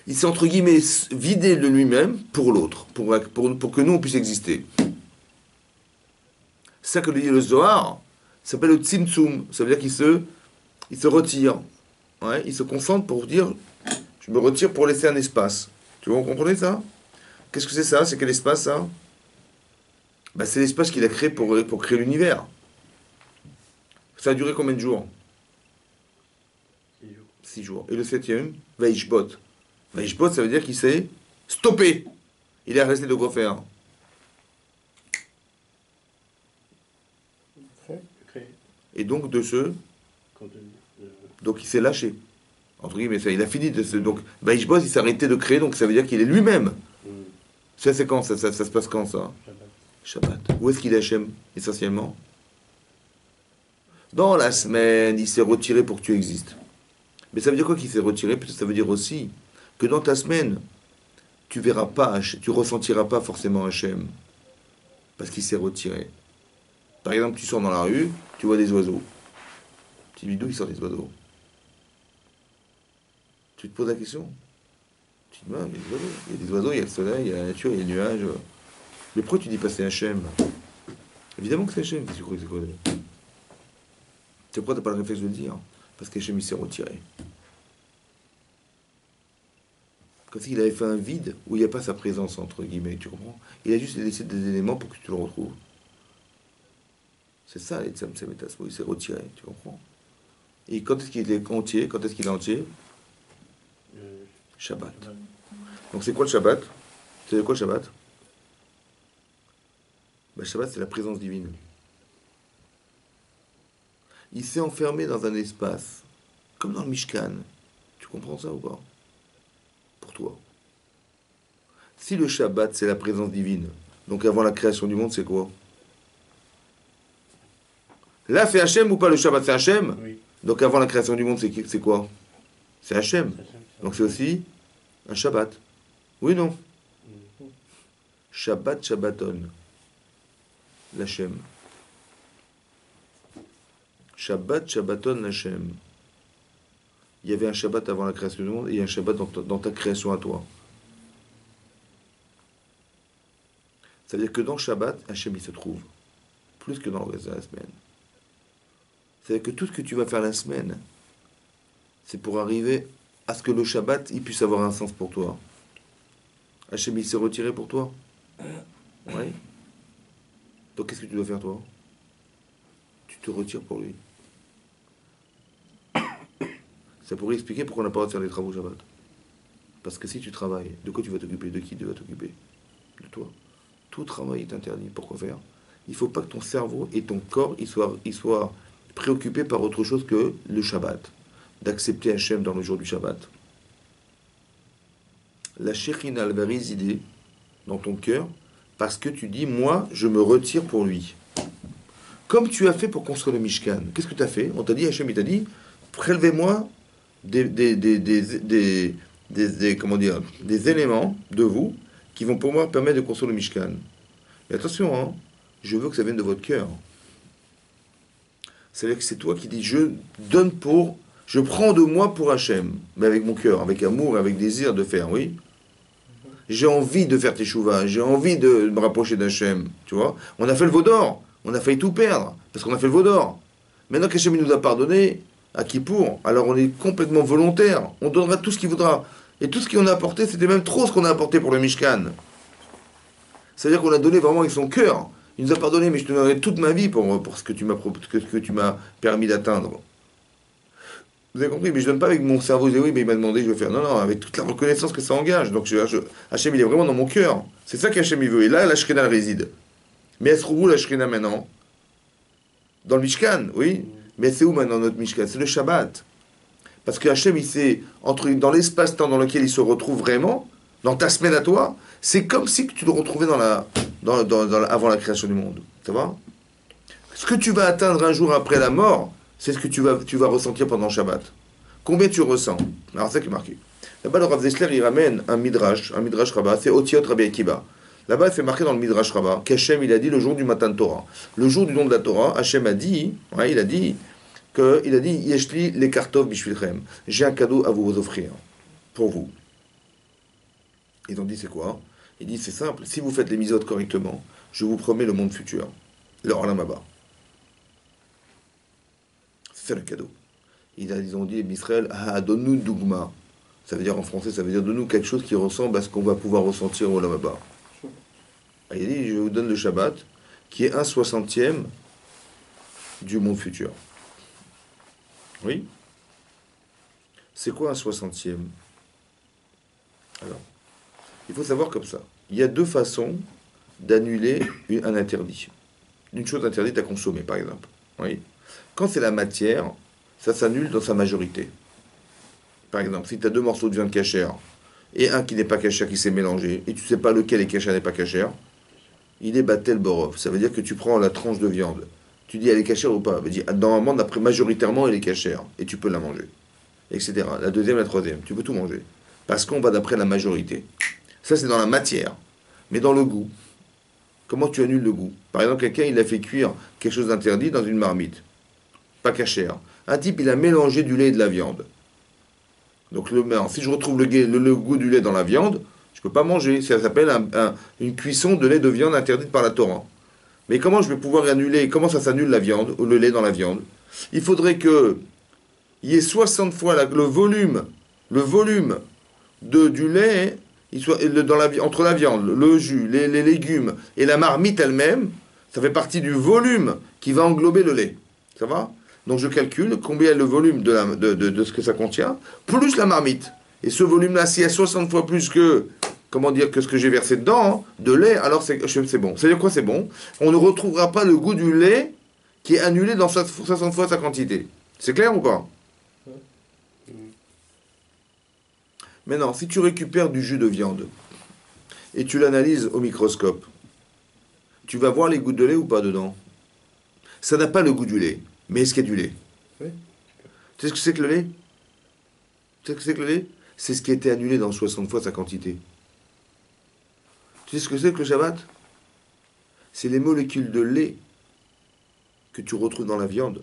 Il s'est entre guillemets vidé de lui-même pour l'autre, pour que nous on puisse exister. C'est ça que dit le Zohar, ça s'appelle le Tzimtzum, ça veut dire il se retire. Ouais, il se concentre pour dire, je me retire pour laisser un espace. Tu vois, vous comprenez ça? Qu'est-ce que c'est ça? C'est quel espace ça? Ben, c'est l'espace qu'il a créé pour créer l'univers. Ça a duré combien de jours? 6 jours. 6 jours. Et le 7e, Vaishbot. Vaishbot, ça veut dire qu'il s'est stoppé. Il est resté de quoi faire. Créé. Et donc de ce... Contenu. Donc il s'est lâché. Entre guillemets, ça, il a fini de se... Donc Vaishbot, il s'est arrêté de créer, donc ça veut dire qu'il est lui-même. Ça, c'est quand ça se passe quand ça? Shabbat. Shabbat. Où est-ce qu'il est Hachem, essentiellement? Dans la semaine, il s'est retiré pour que tu existes. Mais ça veut dire quoi qu'il s'est retiré? Peut-être ça veut dire aussi que dans ta semaine, tu verras pas, tu ressentiras pas forcément Hachem. Parce qu'il s'est retiré. Par exemple, tu sors dans la rue, tu vois des oiseaux. Tu te dis d'où ils sortent des oiseaux? Tu te poses la question? Tu te dis, il y a des oiseaux. Il y a des oiseaux, il y a le soleil, il y a la nature, il y a les nuages. Mais pourquoi tu dis pas c'est Hachem? Évidemment que c'est Hachem, qu'est-ce que tu crois que c'est quoi? C'est pourquoi tu n'as pas le réflexe de le dire? Parce qu'Hachem il s'est retiré. Comme s'il avait fait un vide où il n'y a pas sa présence, entre guillemets, tu comprends? Il a juste laissé des éléments pour que tu le retrouves. C'est ça, les Tzemtzem et Tasmo, il s'est retiré, tu comprends? Et quand est-ce qu'il est entier? Quand est-ce qu'il est entier? Shabbat. Donc c'est quoi le Shabbat? C'est quoi le Shabbat? Le Shabbat, c'est la présence divine. Il s'est enfermé dans un espace, comme dans le Mishkan. Tu comprends ça ou pas? Pour toi. Si le Shabbat, c'est la présence divine, donc avant la création du monde, c'est quoi? Là, c'est Hachem ou pas le Shabbat? C'est Hachem? Oui. Donc avant la création du monde, c'est quoi? C'est Hachem. Donc c'est aussi un Shabbat. Oui, non? Shabbat, Shabbaton. L'Hachem. Shabbat, Shabbaton, l'Hachem. Il y avait un Shabbat avant la création du monde et il y a un Shabbat dans ta création à toi. Ça veut dire que dans Shabbat, Hachem il se trouve. Plus que dans le reste de la semaine. C'est-à-dire que tout ce que tu vas faire la semaine, c'est pour arriver à ce que le Shabbat, il puisse avoir un sens pour toi. Hachem, il s'est retiré pour toi. Oui. Donc qu'est-ce que tu dois faire toi? Tu te retires pour lui. Ça pourrait expliquer pourquoi on n'a pas le droit de faire les travaux Shabbat. Parce que si tu travailles, de quoi tu vas t'occuper? De qui tu vas t'occuper? De toi. Tout travail est interdit. Pourquoi faire? Il ne faut pas que ton cerveau et ton corps ils soient préoccupés par autre chose que le Shabbat. D'accepter Hachem dans le jour du Shabbat. La Shekhinah, elle va résider dans ton cœur parce que tu dis, moi, je me retire pour lui. Comme tu as fait pour construire le Mishkan. Qu'est-ce que tu as fait? On t'a dit, Hachem, il t'a dit, prélevez-moi comment dire, des éléments de vous qui vont pour moi permettre de construire le Mishkan. Mais attention, hein, je veux que ça vienne de votre cœur. C'est-à-dire que c'est toi qui dis, je prends de moi pour Hachem, mais avec mon cœur, avec amour, avec désir de faire, oui. J'ai envie de faire teshuva, j'ai envie de me rapprocher d'Hachem, tu vois. On a fait le veau d'or, on a failli tout perdre, parce qu'on a fait le veau d'or. Maintenant qu'Hachem nous a pardonné, à Kippour, alors on est complètement volontaire, on donnera tout ce qu'il voudra. Et tout ce qu'on a apporté, c'était même trop ce qu'on a apporté pour le Mishkan. C'est-à-dire qu'on a donné vraiment avec son cœur. Il nous a pardonné, mais je te donnerai toute ma vie pour ce que tu m'as permis d'atteindre. Vous avez compris? Mais je ne donne pas avec mon cerveau, je dis oui, mais il m'a demandé, je vais faire. Non, non, avec toute la reconnaissance que ça engage. Donc Hachem, il est vraiment dans mon cœur. C'est ça qu'Hachem, il veut. Et là, la Shekhinah réside. Mais elle se trouve où, la Shekhinah, maintenant? Dans le Mishkan, oui. Mais c'est où maintenant notre Mishkan? C'est le Shabbat. Parce que Hachem, il sait, dans l'espace-temps dans lequel il se retrouve vraiment, dans ta semaine à toi, c'est comme si tu le retrouvais avant la création du monde. Ça va? Ce que tu vas atteindre un jour après la mort, c'est ce que tu vas ressentir pendant Shabbat. Combien tu ressens? Alors, c'est ça qui est marqué. Là-bas, le Rav Dessler, il ramène un midrash Rabbah, c'est Otiot Rabbi Akiba. Là-bas, c'est marqué dans le midrash Rabbah qu'Hachem, il a dit le jour du matin de Torah. Le jour du don de la Torah, Hachem a dit, il a dit, Yeshli les kartov bishvilchem. J'ai un cadeau à vous offrir, pour vous. Ils ont dit, c'est quoi? Il dit, c'est simple, si vous faites les misotes correctement, je vous promets le monde futur, le Olam Haba. C'est le cadeau. Ils ont dit, Israël, donne-nous dougma. Ça veut dire en français, ça veut dire donne-nous quelque chose qui ressemble à ce qu'on va pouvoir ressentir au Olam Haba. Il dit, je vous donne le Shabbat, qui est 1/60e du monde futur. Oui? C'est quoi 1/60e? Alors, il faut savoir comme ça. Il y a deux façons d'annuler un interdit. Une chose interdite à consommer, par exemple. Oui? Quand c'est la matière, ça s'annule dans sa majorité. Par exemple, si tu as deux morceaux de viande cachère et un qui n'est pas cachère qui s'est mélangé, et tu ne sais pas lequel est cachère n'est pas cachère, il est batel borov. Ça veut dire que tu prends la tranche de viande. Tu dis elle est cachère ou pas? Elle dit normalement, d'après majoritairement, elle est cachère. Et tu peux la manger. Etc. La deuxième, la troisième. Tu peux tout manger. Parce qu'on va d'après la majorité. Ça, c'est dans la matière. Mais dans le goût, comment tu annules le goût? Par exemple, quelqu'un, il a fait cuire quelque chose d'interdit dans une marmite. Pas cachère. Un type, il a mélangé du lait et de la viande. Donc, si je retrouve le goût du lait dans la viande, je ne peux pas manger. Ça s'appelle une cuisson de lait de viande interdite par la Torah. Mais comment je vais pouvoir annuler? Comment ça s'annule la viande, ou le lait dans la viande? Il faudrait qu'il y ait 60 fois le volume du lait entre la viande, le jus, les légumes et la marmite elle-même. Ça fait partie du volume qui va englober le lait. Ça va? Donc je calcule combien est le volume de ce que ça contient, plus la marmite. Et ce volume-là, s'il y a 60 fois plus que ce que j'ai versé dedans, de lait, alors c'est bon. C'est-à-dire quoi, c'est bon? On ne retrouvera pas le goût du lait qui est annulé dans 60 fois sa quantité. C'est clair ou pas? Maintenant, si tu récupères du jus de viande et tu l'analyses au microscope, tu vas voir les gouttes de lait ou pas dedans? Ça n'a pas le goût du lait, mais est-ce qu'il y a du lait? Oui. Tu sais ce que c'est que le lait? Tu sais ce que c'est que le lait? C'est ce qui a été annulé dans 60 fois sa quantité. Tu sais ce que c'est que le Shabbat? C'est les molécules de lait que tu retrouves dans la viande.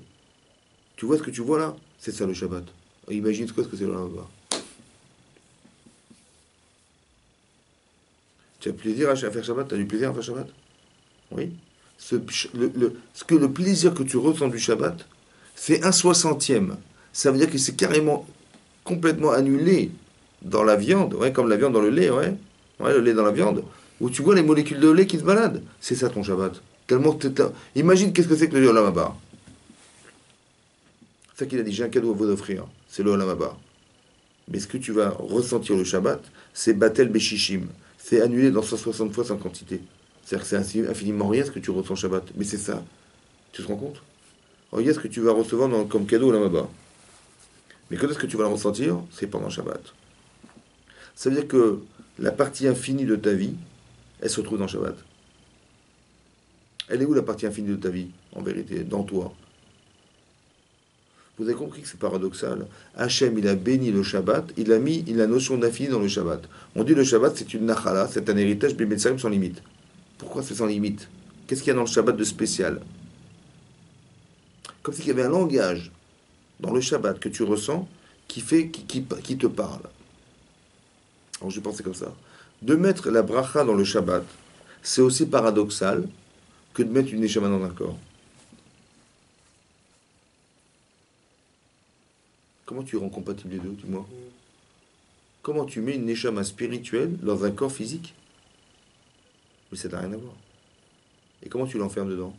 Tu vois ce que tu vois là? C'est ça le Shabbat. Imagine ce que c'est là-bas. Tu as plaisir à faire Shabbat? Tu as du plaisir à faire Shabbat? Oui. Le plaisir que tu ressens du Shabbat, c'est 1/60e. Ça veut dire que c'est carrément complètement annulé dans la viande, ouais, comme la viande dans le lait, ouais. Ouais, le lait dans la viande, où tu vois les molécules de lait qui se baladent. C'est ça ton Shabbat. Tellement imagine qu'est-ce que c'est que le Olam Haba. C'est ça qu'il a dit, j'ai un cadeau à vous offrir, c'est le Olam Haba. Mais ce que tu vas ressentir le Shabbat, c'est Batel Beshishim. C'est annulé dans 160 fois sans quantité. C'est-à-dire que c'est infiniment rien ce que tu ressens Shabbat. Mais c'est ça. Tu te rends compte? Regarde ce que tu vas recevoir comme cadeau au Olam Haba. Mais quand est-ce que tu vas le ressentir? C'est pendant Shabbat. Ça veut dire que la partie infinie de ta vie, elle se trouve dans Shabbat. Elle est où la partie infinie de ta vie, en vérité? Dans toi. Vous avez compris que c'est paradoxal. Hachem, il a béni le Shabbat, il a mis la notion d'infini dans le Shabbat. On dit le Shabbat, c'est une nachala, c'est un héritage B'Metzarim sans limite. Pourquoi c'est sans limite? Qu'est-ce qu'il y a dans le Shabbat de spécial? Comme s'il y avait un langage dans le Shabbat que tu ressens qui te parle. Alors je pensais comme ça. De mettre la bracha dans le Shabbat, c'est aussi paradoxal que de mettre une neshama dans un corps. Comment tu rends compatible les deux, dis-moi? Comment tu mets une neshama spirituelle dans un corps physique? Mais ça n'a rien à voir. Et comment tu l'enfermes dedans?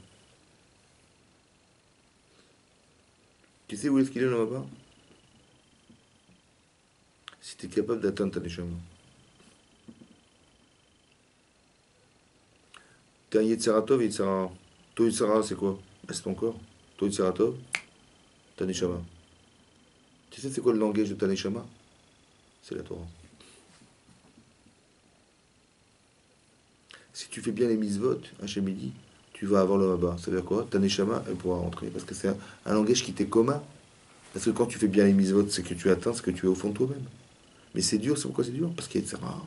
Tu sais où est-ce qu'il est là-bas? Si tu es capable d'atteindre ta neshama. Tu as un Yetzeratov et Yetzerara. Toi, Yetzerara, c'est quoi? C'est ton corps. Toi, Yetzeratov, ta neshama. Tu sais c'est quoi le langage de ta neshama? C'est la Torah. Si tu fais bien les mitzvot, Hachem il dit, tu vas avoir le Haba. Ça veut dire quoi? Ta neshama, elle pourra rentrer. Parce que c'est un langage qui t'est commun. Parce que quand tu fais bien les mitzvot, c'est que tu atteins ce que tu es au fond de toi-même. Mais c'est dur, c'est pourquoi c'est dur? Parce qu'il y a de rare.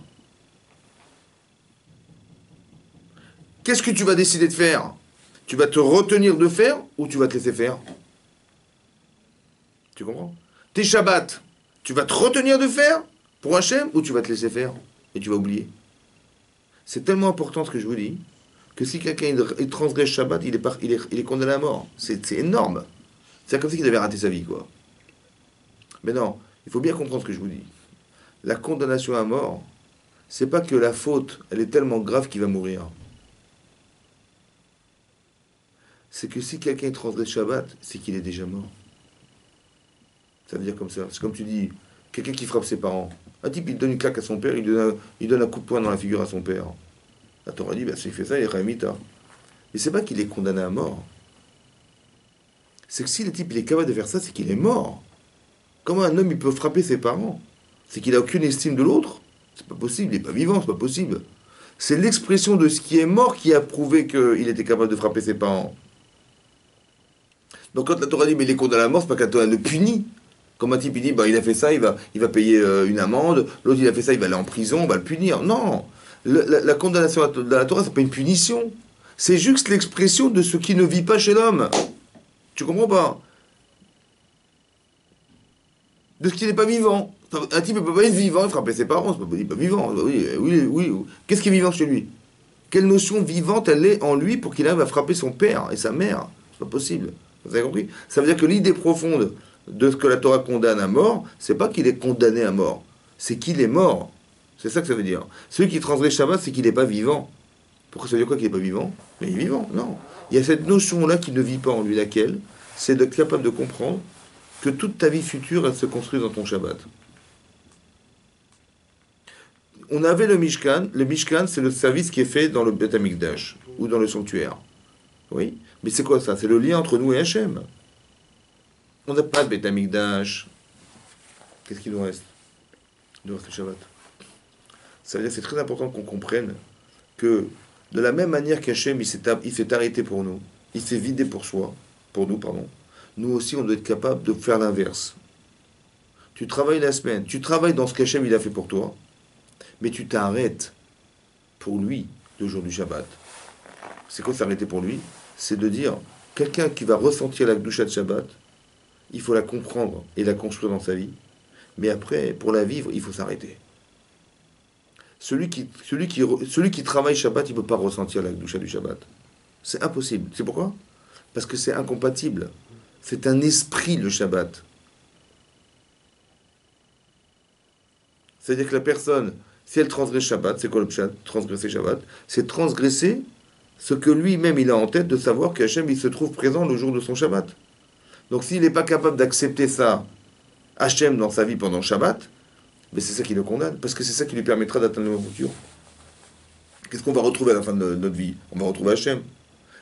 Qu'est-ce que tu vas décider de faire? Tu vas te retenir de faire ou tu vas te laisser faire? Tu comprends? Tes Shabbats, tu vas te retenir de faire pour Hachem ou tu vas te laisser faire et tu vas oublier? C'est tellement important ce que je vous dis que si quelqu'un il transgresse Shabbat, il est condamné à mort. C'est énorme. C'est comme si il avait raté sa vie, quoi. Mais non, il faut bien comprendre ce que je vous dis. La condamnation à mort, c'est pas que la faute, elle est tellement grave qu'il va mourir. C'est que si quelqu'un transgresse Shabbat, c'est qu'il est déjà mort. Ça veut dire comme ça. C'est comme tu dis, quelqu'un qui frappe ses parents. Un type, il donne une claque à son père, il donne un coup de poing dans la figure à son père. La Torah dit, bah, s'il fait ça, il est Ramita. Mais c'est pas qu'il est condamné à mort. C'est que si le type il est capable de faire ça, c'est qu'il est mort. Comment un homme il peut frapper ses parents? C'est qu'il a aucune estime de l'autre? C'est pas possible, il n'est pas vivant, c'est pas possible. C'est l'expression de ce qui est mort qui a prouvé qu'il était capable de frapper ses parents. Donc quand la Torah dit mais il est condamné à la mort, c'est pas que la Torah le punit. Comme un type il dit bah, il a fait ça, il va payer une amende, l'autre il a fait ça, il va aller en prison, on va le punir. Non, la condamnation de la Torah, c'est pas une punition. C'est juste l'expression de ce qui ne vit pas chez l'homme. Tu comprends pas? De ce qui n'est pas vivant. Un type ne peut pas être vivant et frapper ses parents, c'est pas vivant. Oui, oui, oui. Qu'est-ce qui est vivant chez lui? Quelle notion vivante elle est en lui pour qu'il arrive à frapper son père et sa mère? C'est pas possible. Vous avez compris? Ça veut dire que l'idée profonde de ce que la Torah condamne à mort, c'est pas qu'il est condamné à mort, c'est qu'il est mort. C'est ça que ça veut dire. Celui qui transgresse Shabbat, c'est qu'il n'est pas vivant. Pourquoi ça veut dire quoi qu'il n'est pas vivant? Mais il est vivant, non. Il y a cette notion-là qui ne vit pas en lui, laquelle? C'est d'être capable de comprendre que toute ta vie future, elle se construit dans ton Shabbat. On avait le Mishkan. Le Mishkan, c'est le service qui est fait dans le Beth Amikdash, ou dans le sanctuaire. Oui, mais c'est quoi ça? C'est le lien entre nous et Hachem. On n'a pas de Beth Amikdash. Qu'est-ce qu'il nous reste? Il nous reste le Shabbat. Ça veut dire que c'est très important qu'on comprenne que de la même manière qu'Hachem, il s'est arrêté pour nous, il s'est vidé pour nous, pardon, nous aussi, on doit être capable de faire l'inverse. Tu travailles la semaine, tu travailles dans ce qu'Hachem il a fait pour toi, mais tu t'arrêtes pour lui le jour du Shabbat. C'est quoi s'arrêter pour lui? C'est de dire, quelqu'un qui va ressentir la Gdusha de Shabbat, il faut la comprendre et la construire dans sa vie, mais après, pour la vivre, il faut s'arrêter. Celui qui travaille Shabbat, il ne peut pas ressentir la Gdusha du Shabbat. C'est impossible. C'est pourquoi? Parce que c'est incompatible. C'est un esprit, le Shabbat. C'est-à-dire que la personne, si elle transgresse Shabbat, c'est quoi le Pshat? Transgresser Shabbat, c'est transgresser ce que lui-même il a en tête de savoir qu'Hachem il se trouve présent le jour de son Shabbat. Donc s'il n'est pas capable d'accepter ça, Hachem dans sa vie pendant Shabbat, mais c'est ça qui le condamne, parce que c'est ça qui lui permettra d'atteindre le futur. Qu'est-ce qu'on va retrouver à la fin de notre vie? On va retrouver Hachem.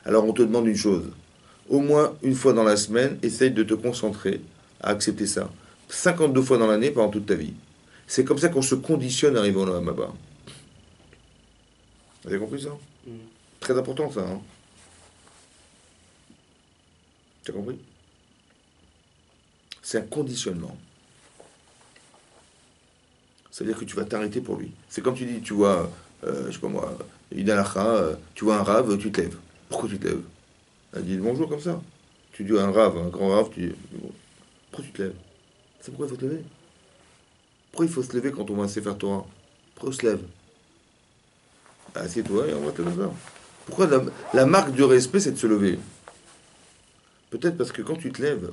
Alors on te demande une chose. Au moins une fois dans la semaine, essaye de te concentrer à accepter ça. 52 fois dans l'année pendant toute ta vie. C'est comme ça qu'on se conditionne à arriver au Lamaba. Vous avez compris ça? Très important ça. Hein, tu as compris? C'est un conditionnement. Ça veut dire que tu vas t'arrêter pour lui. C'est comme tu dis, tu vois, je sais pas moi, une halakha, tu vois un rave, tu te lèves. Pourquoi tu te lèves? Elle dit bonjour comme ça. Tu dis à un rave, un grand rave, tu dis pourquoi tu te lèves? C'est pourquoi il faut te lever. Pourquoi il faut se lever quand on va se faire Torah? Pourquoi on se lève? Assieds-toi et on va te lever. Pourquoi la marque du respect, c'est de se lever? Peut-être parce que quand tu te lèves,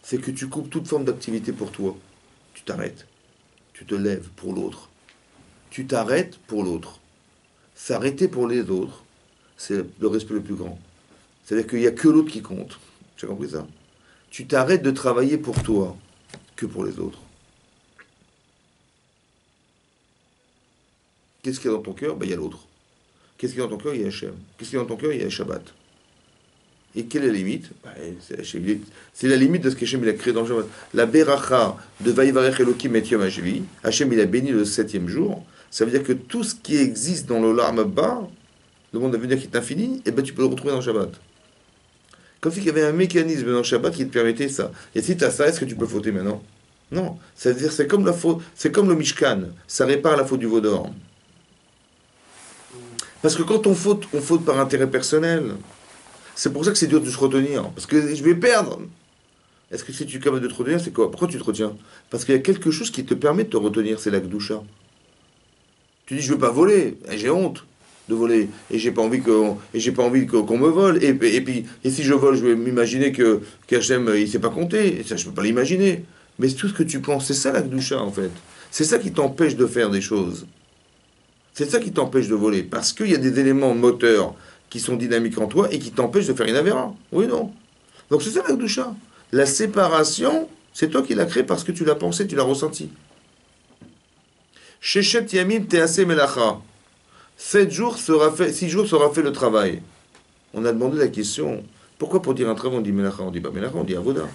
c'est que tu coupes toute forme d'activité pour toi. Tu t'arrêtes. Tu te lèves pour l'autre. Tu t'arrêtes pour l'autre. S'arrêter pour les autres, c'est le respect le plus grand. C'est-à-dire qu'il n'y a que l'autre qui compte. Tu as compris ça? Tu t'arrêtes de travailler pour toi que pour les autres. Qu'est-ce qu'il y a dans ton cœur? Il y a l'autre. Qu'est-ce qu'il y a dans ton cœur? Il y a Hachem. Qu'est-ce qu'il y a dans ton cœur? Il y a Shabbat. Et quelle est la limite? C'est la limite de ce qu'Hachem il a créé dans le Shabbat. La beracha de Vayivarech Elokim et Yom HaShvi, Hachem il a béni le 7e jour. Ça veut dire que tout ce qui existe dans l'Olam Haba, le monde à venir qui est infini, et ben tu peux le retrouver dans le Shabbat. Comme s'il y avait un mécanisme dans le Shabbat qui te permettait ça. Et si tu as ça, est-ce que tu peux fauter maintenant? Non. C'est-à-dire, c'est comme la faute, c'est comme le Mishkan. Ça répare la faute du veau d'or. Parce que quand on faute par intérêt personnel. C'est pour ça que c'est dur de se retenir. Parce que je vais perdre. Est-ce que si tu es capable de te retenir, c'est quoi? Pourquoi tu te retiens? Parce qu'il y a quelque chose qui te permet de te retenir, c'est la Gdusha. Tu dis, je ne veux pas voler. Et j'ai honte de voler. Et j'ai pas envie qu'on me vole. Et si je vole, je vais m'imaginer qu'Hachem, il ne sait pas compter. Et ça, je ne peux pas l'imaginer. Mais tout ce que tu penses, c'est ça la Gdusha, en fait. C'est ça qui t'empêche de faire des choses. C'est ça qui t'empêche de voler. Parce qu'il y a des éléments moteurs qui sont dynamiques en toi et qui t'empêchent de faire une avéra. Oui, non. Donc c'est ça la Gdusha. La séparation, c'est toi qui l'as créée parce que tu l'as pensé, tu l'as ressenti. Sheshet Yamim Tease Melacha. 6 jours sera fait le travail. On a demandé la question, pourquoi pour dire un travail on dit Melacha? On dit pas Melacha, on dit Avoda.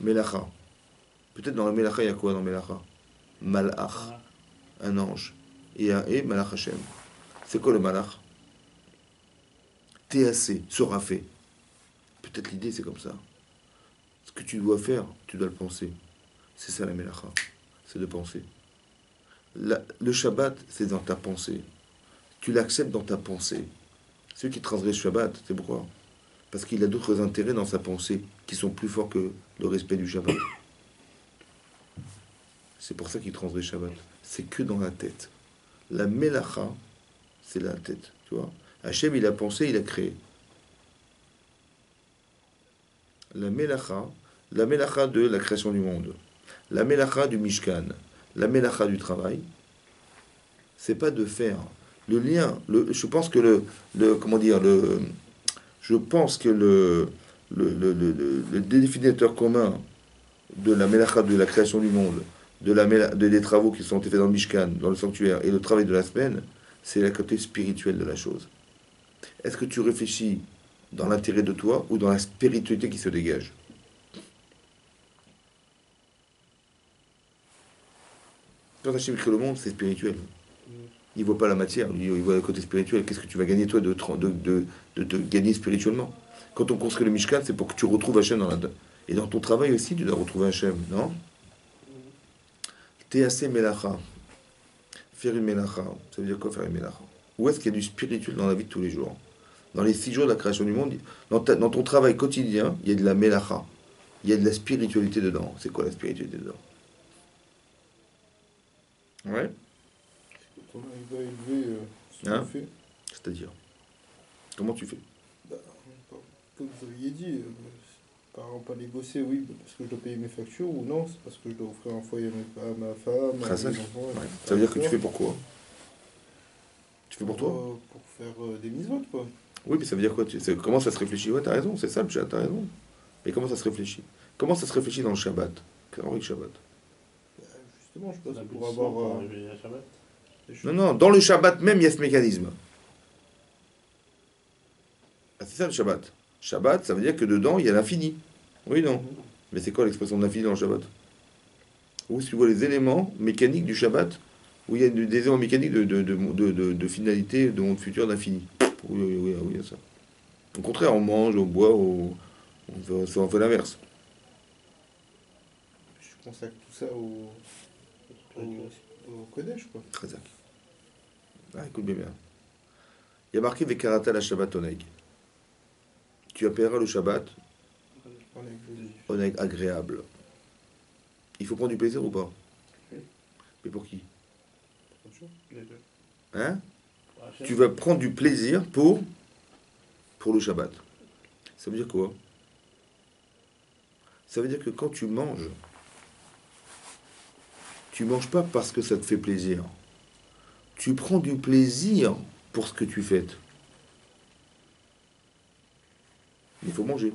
Melacha. Peut-être dans la Melacha, il y a quoi dans Melacha? Malach, un ange. Et Malach Hashem. C'est quoi le Malach? TAC, sera fait. Peut-être l'idée c'est comme ça. Ce que tu dois faire, tu dois le penser. C'est ça la Melacha. C'est de penser. Le Shabbat, c'est dans ta pensée. Tu l'acceptes dans ta pensée. Celui qui transgresse Shabbat, c'est pourquoi? Parce qu'il a d'autres intérêts dans sa pensée qui sont plus forts que le respect du Shabbat. C'est pour ça qu'il transgresse Shabbat. C'est que dans la tête. La Melacha, c'est la tête. Tu vois? Hachem, il a pensé, il a créé. La Melacha de la création du monde. La Melacha du Mishkan. La Melacha du travail. C'est pas de faire. Le lien, je pense que le définiteur commun de la Melacha de la création du monde, des travaux qui sont faits dans le Mishkan, dans le sanctuaire, et le travail de la semaine, c'est le côté spirituel de la chose. Est-ce que tu réfléchis dans l'intérêt de toi ou dans la spiritualité qui se dégage? Quand Hachem crée le monde, c'est spirituel. Il ne voit pas la matière, il voit le côté spirituel. Qu'est-ce que tu vas gagner, toi, de te gagner spirituellement? Quand on construit le Mishkan, c'est pour que tu retrouves Hachem dans la... Et dans ton travail aussi, tu dois retrouver Hachem, non? Tease Melacha. Faire une Melacha. Ça veut dire quoi, faire une Melacha? Où est-ce qu'il y a du spirituel dans la vie de tous les jours? Dans les 6 jours de la création du monde, dans ton travail quotidien, il y a de la Melacha. Il y a de la spiritualité dedans. C'est quoi la spiritualité dedans? Ouais. Quand on arrive à élever ce Hein? qu'on fait, C'est-à-dire, comment tu fais? bah, comme vous aviez dit, par exemple, à négocier, oui, parce que je dois payer mes factures, ou non, c'est parce que je dois offrir un foyer à ma femme, à Chazak. mes enfants. Ouais. Ça veut dire que tu fais pour quoi? Tu fais pour toi? Pour faire des mises-votes, quoi. Oui, mais ça veut dire quoi? Comment ça se réfléchit? Ouais, t'as raison, c'est ça le chat, t'as raison. Mais comment ça se réfléchit? Comment ça se réfléchit dans le Shabbat? Avec le Shabbat? Bah, justement, je pense La pour puissance avoir pour arriver à Shabbat. des choses. Non, non, dans le Shabbat même, il y a ce mécanisme. Ah, c'est ça le Shabbat. Shabbat, ça veut dire que dedans, il y a l'infini. Oui, non. Mais c'est quoi l'expression de l'infini dans le Shabbat? Où tu vois les éléments mécaniques du Shabbat, où il y a des éléments mécaniques de finalité, de monde futur, d'infini. Oui, oui, oui, oui, il y a ça. Au contraire, on mange, on boit, on fait l'inverse. Je consacre tout ça au Kodesh, quoi. Khazak. Ah, écoute bien. Il y a marqué Vekarata la Shabbat Oneg. Tu appelleras le Shabbat On est avec Oneg, agréable. Il faut prendre du plaisir ou pas? Oui. Mais pour qui? Les deux. Hein? Pour Hachem. Tu vas prendre du plaisir pour le Shabbat. Ça veut dire quoi? Ça veut dire que quand tu manges pas parce que ça te fait plaisir. Tu prends du plaisir pour ce que tu fêtes. Il faut manger.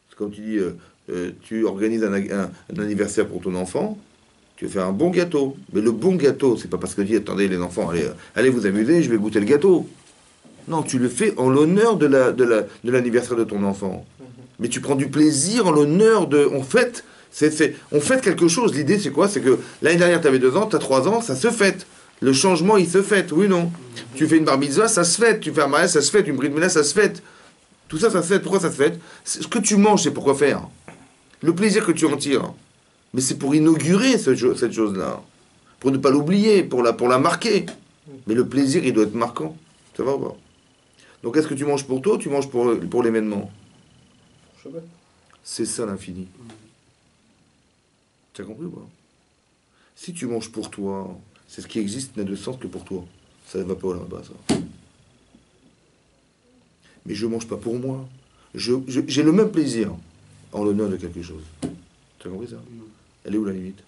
C'est comme tu dis, tu organises un anniversaire pour ton enfant, tu vas faire un bon gâteau. Mais le bon gâteau, c'est pas parce que tu dis, attendez les enfants, allez vous amuser, je vais goûter le gâteau. Non, tu le fais en l'honneur de l'anniversaire de ton enfant. Mais tu prends du plaisir en l'honneur de... On fête quelque chose. L'idée, c'est quoi? C'est que l'année dernière, tu avais 2 ans, tu as 3 ans, ça se fête. Le changement, il se fait, oui ou non? Tu fais une bar mitzvah, ça se fait. Tu fais un mariage, ça se fait. Une brit milah, ça se fait. Tout ça, ça se fait. Pourquoi ça se fait? Ce que tu manges, c'est pourquoi faire. Le plaisir que tu en tires. Mais c'est pour inaugurer cette chose-là. Pour ne pas l'oublier, pour la marquer. Mais le plaisir, il doit être marquant. Ça va ou pas? Donc, est-ce que tu manges pour toi ou tu manges pour l'événement? Shabbat. C'est ça l'infini. Tu as compris ou pas? Si tu manges pour toi, c'est ce qui existe n'a de sens que pour toi. Ça ne va pas là-bas, ça. Mais je ne mange pas pour moi. J'ai le même plaisir en l'honneur de quelque chose. Tu as compris ça? Elle est où la limite?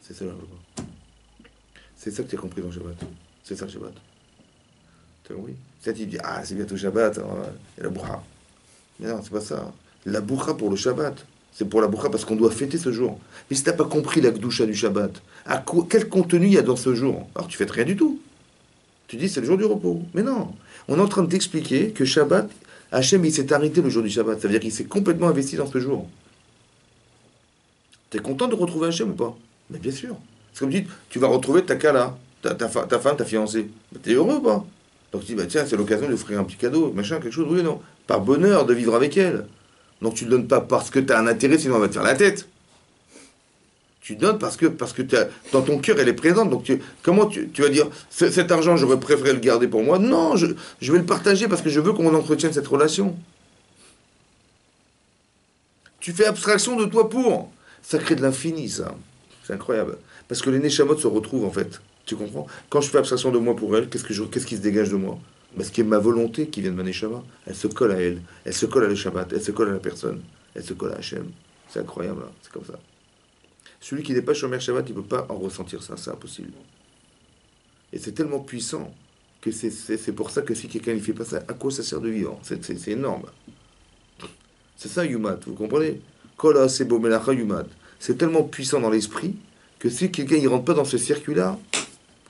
C'est ça là. C'est ça que tu as compris dans le Shabbat. C'est ça le Shabbat. Tu as compris? Ça, tu dis, ah, c'est bientôt Shabbat, il y a la boucha. Mais non, c'est pas ça. La boucha pour le Shabbat. C'est pour la boucha parce qu'on doit fêter ce jour. Mais si tu n'as pas compris la gdoucha du Shabbat, quel contenu il y a dans ce jour? Alors tu fêtes rien du tout. Tu dis c'est le jour du repos. Mais non. On est en train de t'expliquer que Shabbat, Hachem, il s'est arrêté le jour du Shabbat. Ça veut dire qu'il s'est complètement investi dans ce jour. Tu es content de retrouver Hachem ou pas? Mais bien sûr. C'est comme tu vas retrouver ta kala, ta femme, ta fiancée. Tu es heureux ou pas? Donc tu dis, bah, tiens, c'est l'occasion de offrir un petit cadeau, machin, quelque chose, oui ou non? Par bonheur de vivre avec elle. Donc tu ne donnes pas parce que tu as un intérêt, sinon elle va te faire la tête. Tu donnes parce que dans ton cœur, elle est présente. Donc comment tu vas dire, cet argent, j'aurais préféré le garder pour moi? Non, je vais le partager parce que je veux qu'on entretienne cette relation. Tu fais abstraction de toi pour. Ça crée de l'infini, ça. C'est incroyable. Parce que les neshamot se retrouvent, en fait. Tu comprends? Quand je fais abstraction de moi pour elle, qu'est-ce qui se dégage de moi? Parce qu'il y a ma volonté qui vient de ma neshama. Elle se colle à elle. Elle se colle à le Shabbat. Elle se colle à la personne. Elle se colle à Hachem. C'est incroyable, hein. C'est comme ça. Celui qui n'est pas Shomer Shabbat, il ne peut pas en ressentir ça. C'est impossible. Et c'est tellement puissant que c'est pour ça que si quelqu'un ne fait pas ça, à quoi ça sert de vivre? C'est énorme. C'est ça, Yumat. Vous comprenez? Kola Sebo Melacha Yumat. C'est tellement puissant dans l'esprit que si quelqu'un ne rentre pas dans ce circuit-là,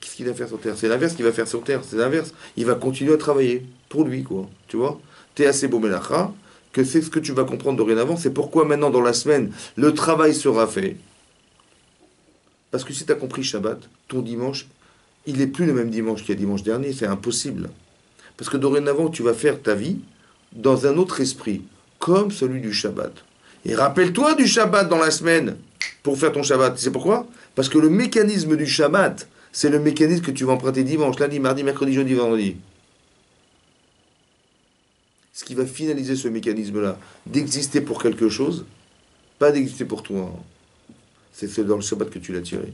qu'est-ce qu'il va faire sur Terre? C'est l'inverse qu'il va faire sur Terre. C'est l'inverse. Il va continuer à travailler pour lui, quoi. Tu vois? T'es assez beau Melacha, que c'est ce que tu vas comprendre dorénavant. C'est pourquoi maintenant, dans la semaine, le travail sera fait. Parce que si tu as compris Shabbat, ton dimanche, il n'est plus le même dimanche qu'il y a dimanche dernier. C'est impossible. Parce que dorénavant, tu vas faire ta vie dans un autre esprit, comme celui du Shabbat. Et rappelle-toi du Shabbat dans la semaine pour faire ton Shabbat. Tu sais pourquoi? Parce que le mécanisme du Shabbat, c'est le mécanisme que tu vas emprunter dimanche, lundi, mardi, mercredi, jeudi, vendredi. Ce qui va finaliser ce mécanisme-là, d'exister pour quelque chose, pas d'exister pour toi. C'est dans le Shabbat que tu l'as tiré.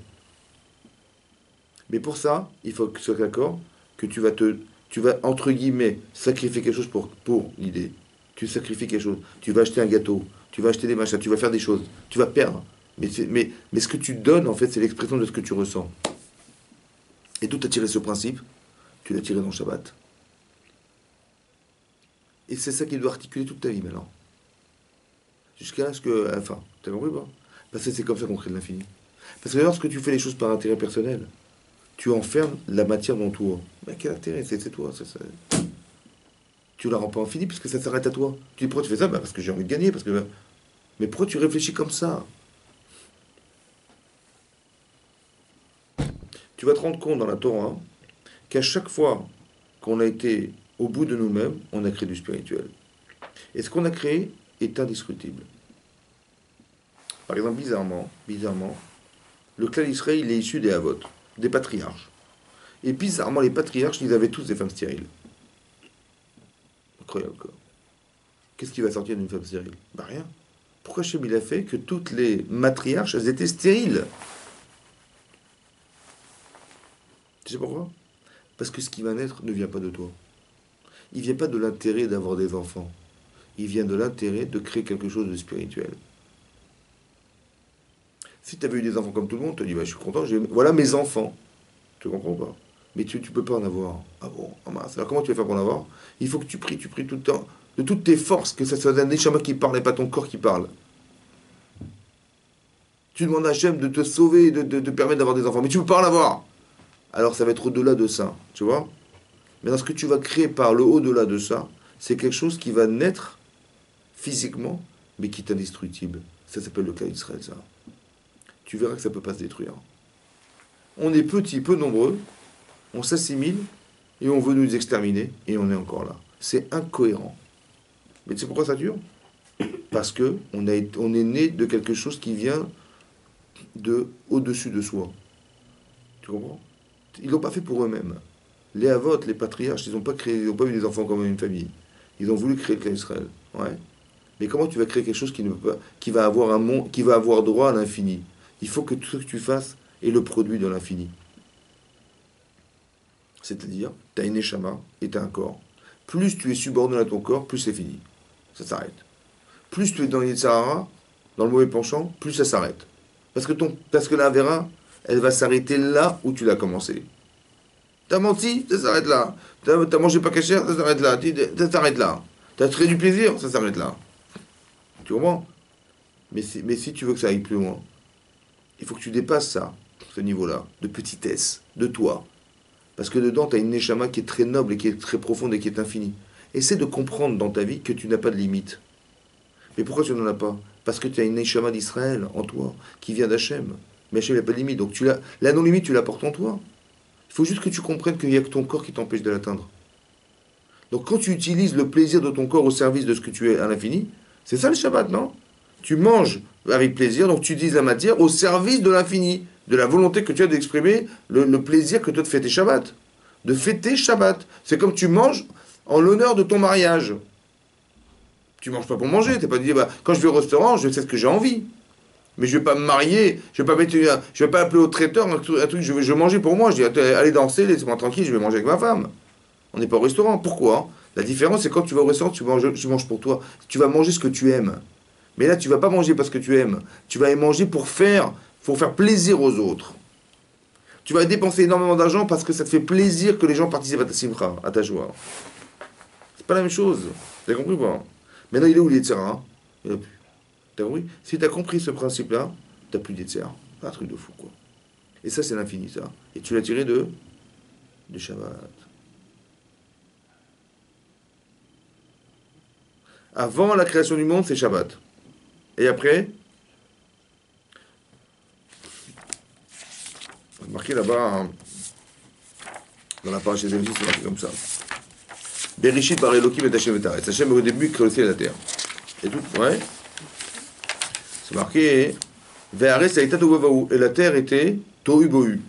Mais pour ça, il faut que tu sois d'accord que tu vas entre guillemets sacrifier quelque chose pour l'idée. Tu sacrifies quelque chose. Tu vas acheter un gâteau. Tu vas acheter des machins. Tu vas faire des choses. Tu vas perdre. Mais ce que tu donnes, en fait, c'est l'expression de ce que tu ressens. Et d'où tu as tiré ce principe? Tu l'as tiré dans le Shabbat. Et c'est ça qui doit articuler toute ta vie maintenant. Jusqu'à ce que, à la fin. T'as compris ou pas? Parce que c'est comme ça qu'on crée de l'infini. Parce que lorsque tu fais les choses par intérêt personnel, tu enfermes la matière dans toi. Mais quel intérêt? C'est toi. Tu la rends pas infinie puisque ça s'arrête à toi. Tu dis pourquoi tu fais ça? Parce que j'ai envie de gagner. Mais pourquoi tu réfléchis comme ça? Tu vas te rendre compte dans la Torah qu'à chaque fois qu'on a été au bout de nous-mêmes, on a créé du spirituel. Et ce qu'on a créé est indiscutible. Par exemple, bizarrement, le clan d'Israël, il est issu des Havot, des patriarches. Et bizarrement, les patriarches, ils avaient tous des femmes stériles. Incroyable, quoi. Qu'est-ce qui va sortir d'une femme stérile? Bah rien. Pourquoi Hachem il a fait que toutes les matriarches, elles étaient stériles? Tu sais pourquoi? Parce que ce qui va naître ne vient pas de toi. Il ne vient pas de l'intérêt d'avoir des enfants. Il vient de l'intérêt de créer quelque chose de spirituel. Si tu avais eu des enfants comme tout le monde, tu te dis, bah, je suis content, voilà mes enfants. Tu comprends pas? Mais tu ne peux pas en avoir. Ah bon? Ah mince. Alors comment tu vas faire pour en avoir? Il faut que tu pries tout le temps, de toutes tes forces, que ce soit un neshama qui parle et pas ton corps qui parle. Tu demandes à Hachem de te sauver, de te permettre d'avoir des enfants. Mais tu ne peux pas en avoir. Alors ça va être au-delà de ça, tu vois? Mais dans ce que tu vas créer par le au-delà de ça, c'est quelque chose qui va naître physiquement, mais qui est indestructible. Ça s'appelle le clan d'Israël, ça. Tu verras que ça ne peut pas se détruire. On est petit, peu nombreux, on s'assimile et on veut nous exterminer et on est encore là. C'est incohérent. Mais tu sais pourquoi ça dure? Parce que on est né de quelque chose qui vient de au-dessus de soi. Tu comprends? Ils l'ont pas fait pour eux-mêmes. Les avotes, les patriarches, ils n'ont pas créé, ils n'ont pas eu des enfants comme une famille. Ils ont voulu créer le clan Israël. Ouais. Mais comment tu vas créer quelque chose qui ne peut pas, qui va avoir un monde, qui va avoir droit à l'infini? Il faut que tout ce que tu fasses est le produit de l'infini. C'est-à-dire, tu as une neshama et tu as un corps. Plus tu es subordonné à ton corps, plus c'est fini. Ça s'arrête. Plus tu es dans l'Yitzhara, dans le mauvais penchant, plus ça s'arrête. Parce que la Vera, elle va s'arrêter là où tu l'as commencé. T'as menti, ça s'arrête là. T'as mangé pas cachère, ça s'arrête là. Ça s'arrête là. T'as créé du plaisir, ça s'arrête là. Tu comprends? Mais si tu veux que ça aille plus loin, il faut que tu dépasses ça, ce niveau-là, de petitesse, de toi. Parce que dedans, tu as une neshama qui est très noble et qui est très profonde et qui est infinie. Essaie de comprendre dans ta vie que tu n'as pas de limite. Mais pourquoi tu n'en as pas? Parce que tu as une neshama d'Israël en toi, qui vient d'Hachem. Mais Hachem n'a pas de limite. Donc la non-limite, tu la portes en toi. Il faut juste que tu comprennes qu'il n'y a que ton corps qui t'empêche de l'atteindre. Donc quand tu utilises le plaisir de ton corps au service de ce que tu es à l'infini, c'est ça le Shabbat, non? Tu manges avec plaisir, donc tu utilises la matière au service de l'infini, de la volonté que tu as d'exprimer, le plaisir que tu as de fêter Shabbat. De fêter Shabbat. C'est comme tu manges en l'honneur de ton mariage. Tu manges pas pour manger, t'es pas dit, bah, quand je vais au restaurant, je sais ce que j'ai envie. Mais je vais pas me marier, je vais pas appeler au traiteur un truc je vais manger pour moi. Je dis, allez danser, laissez-moi tranquille, je vais manger avec ma femme. On n'est pas au restaurant. Pourquoi? La différence, c'est quand tu vas au restaurant, tu manges pour toi. Tu vas manger ce que tu aimes. Mais là, tu vas pas manger parce que tu aimes. Tu vas manger pour faire plaisir aux autres. Tu vas dépenser énormément d'argent parce que ça te fait plaisir que les gens participent à ta simcha, à ta joie. C'est pas la même chose. T'as compris ou pas? Maintenant, il est où l'Yetzirah? Il n'y en a plus. T'as compris? Si t'as compris ce principe-là, t'as plus d'Yetzirah. C'est un truc de fou, quoi. Et ça, c'est l'infini, ça. Et tu l'as tiré de Shabbat. Avant la création du monde, c'est Shabbat. Et après, marqué là-bas, hein, dans la paracha Zévzi, c'est marqué comme ça. Bereshit bar Elokim et Hashem et Taretz. Hashem au début crée le ciel et la terre. Et tout, ouais. C'est marqué. Ve'aretz ha'ita tohu va'u. Et la terre était tohu bohu.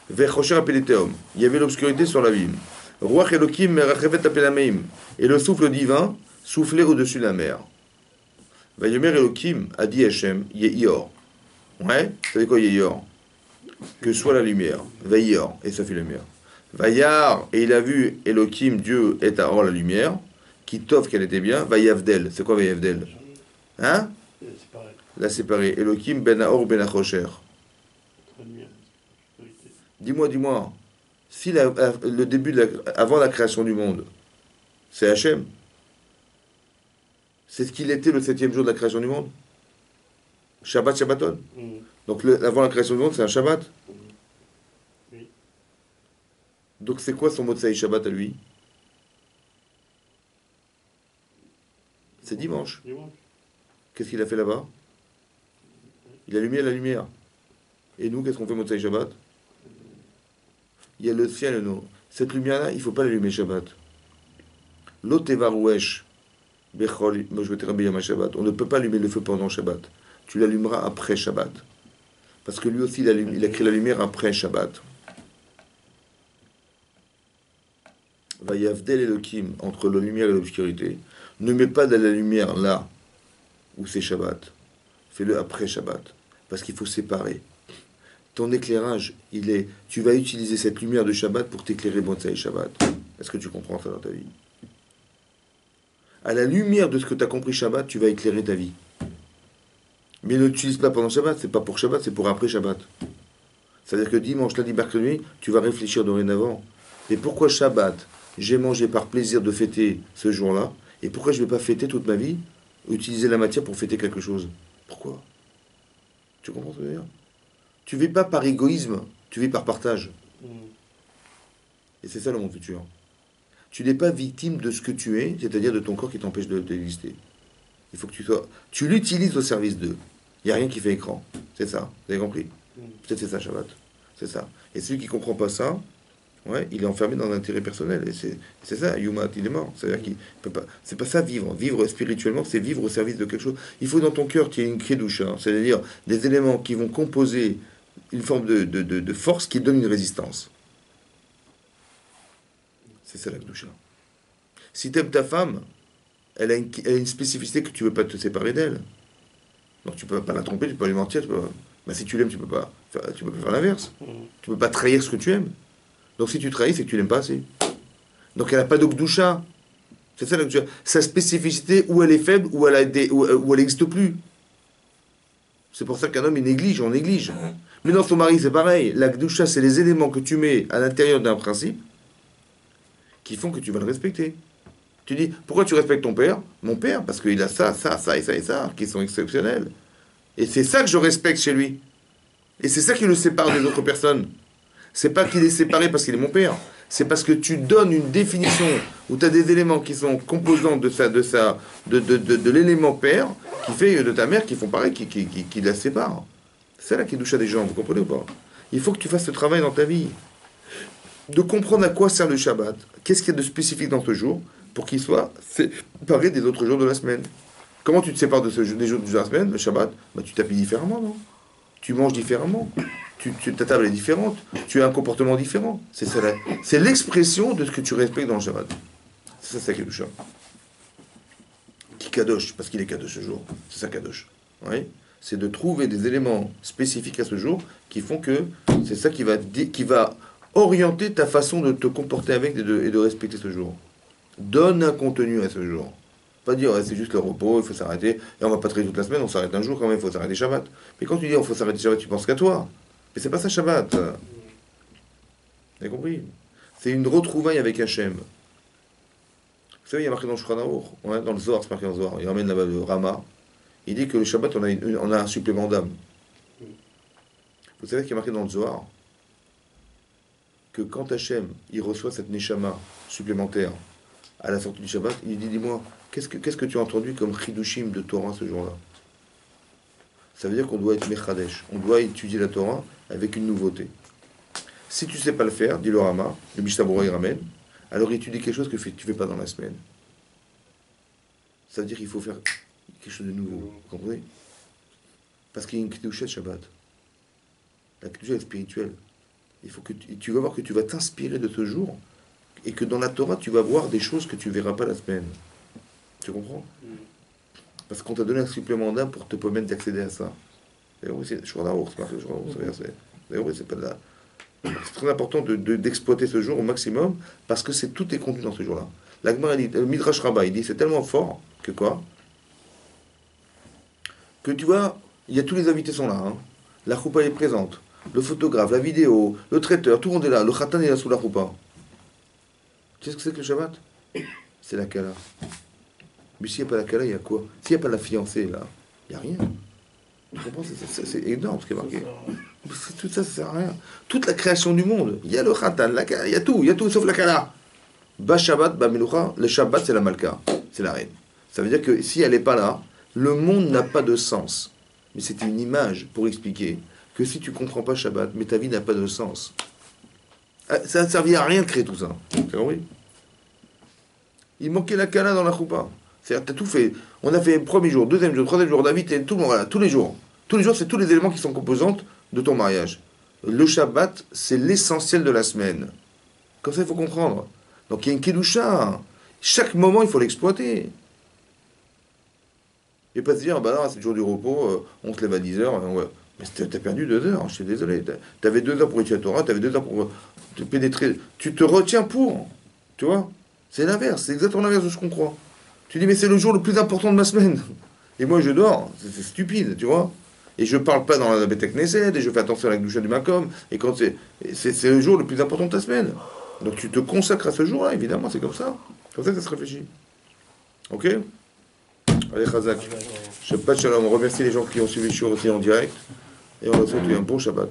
Ve'chosher apeleteom. Il y avait l'obscurité sur l'abîme. Ruach Elokim merachefet apelameim. Et le souffle divin soufflait au-dessus de la mer. Vayomer Elokim a dit Hashem, Yehior. Ouais, vous savez quoi Yehior? Que soit la lumière. Vayor, et ça fait la lumière. Vayar, et il a vu Elokim, Dieu est à or la lumière, qui t'offre qu'elle était bien. Vayavdel, c'est quoi Vayavdel? Hein? La séparer. Elokim ben Aor ben Achosher. Dis-moi, si le début, avant la création du monde, c'est Hashem, c'est ce qu'il était le 7e jour de la création du monde. Shabbat, Shabbaton. Donc avant la création du monde, c'est un Shabbat. Oui. Donc c'est quoi son Motsai Shabbat à lui? C'est dimanche. Qu'est-ce qu'il a fait là-bas? Il a allumé la lumière. Et nous, qu'est-ce qu'on fait Motsai Shabbat? Il y a le ciel et nous. Cette lumière-là, il ne faut pas l'allumer Shabbat. L'otevarouesh. On ne peut pas allumer le feu pendant Shabbat. Tu l'allumeras après Shabbat. Parce que lui aussi, il a créé la lumière après Shabbat. Vayavdel Elokim, entre la lumière et l'obscurité. Ne mets pas de la lumière là où c'est Shabbat. Fais-le après Shabbat. Parce qu'il faut séparer. Ton éclairage, tu vas utiliser cette lumière de Shabbat pour t'éclairer Motsai Shabbat. Est-ce que tu comprends ça dans ta vie? À la lumière de ce que tu as compris Shabbat, tu vas éclairer ta vie. Mais ne l'utilise pas pendant Shabbat, c'est pas pour Shabbat, c'est pour après Shabbat. C'est-à-dire que dimanche, lundi, mercredi, tu vas réfléchir dorénavant. Et pourquoi Shabbat, j'ai mangé par plaisir de fêter ce jour-là, et pourquoi je ne vais pas fêter toute ma vie, utiliser la matière pour fêter quelque chose? Pourquoi? Tu comprends ce que je veux dire? Tu ne vis pas par égoïsme, tu vis par partage. Et c'est ça le monde futur. Tu n'es pas victime de ce que tu es, c'est-à-dire de ton corps qui t'empêche d'exister. Il faut que tu l'utilises au service d'eux. Il n'y a rien qui fait écran. C'est ça. Vous avez compris? Peut-être c'est ça, Shabbat. C'est ça. Et celui qui ne comprend pas ça, ouais, il est enfermé dans l'intérêt personnel. Et c'est ça, Yumat, il est mort. C'est-à-dire qu'il peut pas. C'est pas ça vivre. Vivre spirituellement, c'est vivre au service de quelque chose. Il faut dans ton cœur qu'il y ait une kédoucha, hein, c'est-à-dire des éléments qui vont composer une forme de force qui donne une résistance. C'est ça la kedusha. Si tu aimes ta femme, elle a une spécificité que tu ne veux pas te séparer d'elle. Donc tu ne peux pas la tromper, tu peux pas lui mentir. Mais si tu l'aimes, tu ne peux pas faire l'inverse. Tu ne peux pas trahir ce que tu aimes. Donc si tu trahis, c'est que tu l'aimes pas assez. Donc elle n'a pas d'okdusha. C'est ça l'okdusha. Sa spécificité, où elle est faible, où elle n'existe plus. C'est pour ça qu'un homme, il néglige, on néglige. Mais dans son mari, c'est pareil. La kedusha, c'est les éléments que tu mets à l'intérieur d'un principe qui font que tu vas le respecter. Tu dis, pourquoi tu respectes ton père? Mon père, parce qu'il a ça, ça, ça et ça et ça, qui sont exceptionnels. Et c'est ça que je respecte chez lui. Et c'est ça qui le sépare des autres personnes. C'est pas qu'il est séparé parce qu'il est mon père. C'est parce que tu donnes une définition où tu as des éléments qui sont composants de l'élément père qui fait de ta mère qui font pareil, qui la séparent. C'est là qui touche à des gens, vous comprenez ou pas? Il faut que tu fasses ce travail dans ta vie. De comprendre à quoi sert le Shabbat. Qu'est-ce qu'il y a de spécifique dans ce jour pour qu'il soit séparé des autres jours de la semaine. Comment tu te sépares des jours de la semaine, le Shabbat? Bah, tu t'habilles différemment, non? Tu manges différemment. Ta table est différente. Tu as un comportement différent. C'est l'expression de ce que tu respectes dans le Shabbat. C'est ça qui est le Shabbat. Qui kadosh, parce qu'il est kadosh ce jour. C'est ça kadosh. Oui? C'est de trouver des éléments spécifiques à ce jour qui font que c'est ça qui va orienter ta façon de te comporter avec et de respecter ce jour. Donne un contenu à ce jour. Pas dire c'est juste le repos, il faut s'arrêter, et on va pas travailler toute la semaine, on s'arrête un jour quand même, il faut s'arrêter Shabbat. Mais quand tu dis il faut s'arrêter Shabbat, tu penses qu'à toi. Mais c'est pas ça Shabbat. Vous avez compris? C'est une retrouvaille avec Hachem. Vous savez, il y a marqué dans le Shulchan Aruch, ouais, dans le Zohar, c'est marqué dans le Zohar, il ramène là-bas le Rama, il dit que le Shabbat, on a un supplément d'âme. Vous savez qu'il y a marqué dans le Zohar que quand Hachem, il reçoit cette Neshama supplémentaire à la sortie du Shabbat, il dit, dis-moi, qu'est-ce que tu as entendu comme Chidushim de Torah ce jour-là? Ça veut dire qu'on doit être Mechadesh, on doit étudier la Torah avec une nouveauté. Si tu ne sais pas le faire, dit le Rama, le Mishnah il ramène, alors étudie quelque chose que tu ne fais pas dans la semaine. Ça veut dire qu'il faut faire quelque chose de nouveau, vous comprenez? Parce qu'il y a une Kedusha de Shabbat. La Kedusha est spirituelle. Il faut que tu vas voir que tu vas t'inspirer de ce jour et que dans la Torah, tu vas voir des choses que tu ne verras pas la semaine. Tu comprends? Parce qu'on t'a donné un supplément d'âme pour te permettre d'accéder à ça. D'ailleurs, oui, c'est c'est pas là. C'est très important d'exploiter ce jour au maximum parce que tout est contenu dans ce jour-là. La Gemara dit, le Midrash Rabbah, il dit, c'est tellement fort que quoi? Que tu vois, il y a tous les invités sont là. Hein. La choupa est présente. Le photographe, la vidéo, le traiteur, tout le monde est là. Le khatan est là sous la choupa. Tu sais ce que c'est que le Shabbat? C'est la kala. Mais s'il n'y a pas la kala, il y a quoi? S'il n'y a pas la fiancée, là, il n'y a rien. Tu comprends? C'est énorme ce qui est marqué. Tout ça, ça sert à rien. Toute la création du monde, il y a le khatan, la kala, il y a tout sauf la kala. Ba Shabbat, ba Melucha, le Shabbat c'est la malka, c'est la reine. Ça veut dire que si elle n'est pas là, le monde n'a pas de sens. Mais c'est une image pour expliquer que si tu ne comprends pas Shabbat, mais ta vie n'a pas de sens. Ça ne servit à rien de créer tout ça. Oui. Il manquait la kala dans la choupa. C'est-à-dire tu as tout fait. On a fait le premier jour, deuxième jour, troisième jour, David, tout le monde, voilà, tous les jours. Tous les jours, c'est tous les éléments qui sont composantes de ton mariage. Le Shabbat, c'est l'essentiel de la semaine. Comme ça, il faut comprendre. Donc il y a une kedusha. Chaque moment, il faut l'exploiter. Et pas se dire, bah non, c'est le jour du repos, on se lève à 10h. Ouais. Mais t'as perdu 2 heures, je suis désolé. T'avais 2 heures pour étudier la Torah, t'avais 2 heures pour te pénétrer. Tu te retiens pour. Tu vois? C'est l'inverse, c'est exactement l'inverse de ce qu'on croit. Tu dis, mais c'est le jour le plus important de ma semaine. Et moi, je dors. C'est stupide, tu vois? Et je parle pas dans la Beth Knesset, et je fais attention à la Kedusha du Makom. Et quand c'est le jour le plus important de ta semaine. Donc tu te consacres à ce jour-là, évidemment, c'est comme ça. C'est comme ça que ça se réfléchit. Ok? Allez, Chazak. Shabbat Shalom. On remercie les gens qui ont suivi le show aussi en direct. Et on va souhaiter un bon Shabbat.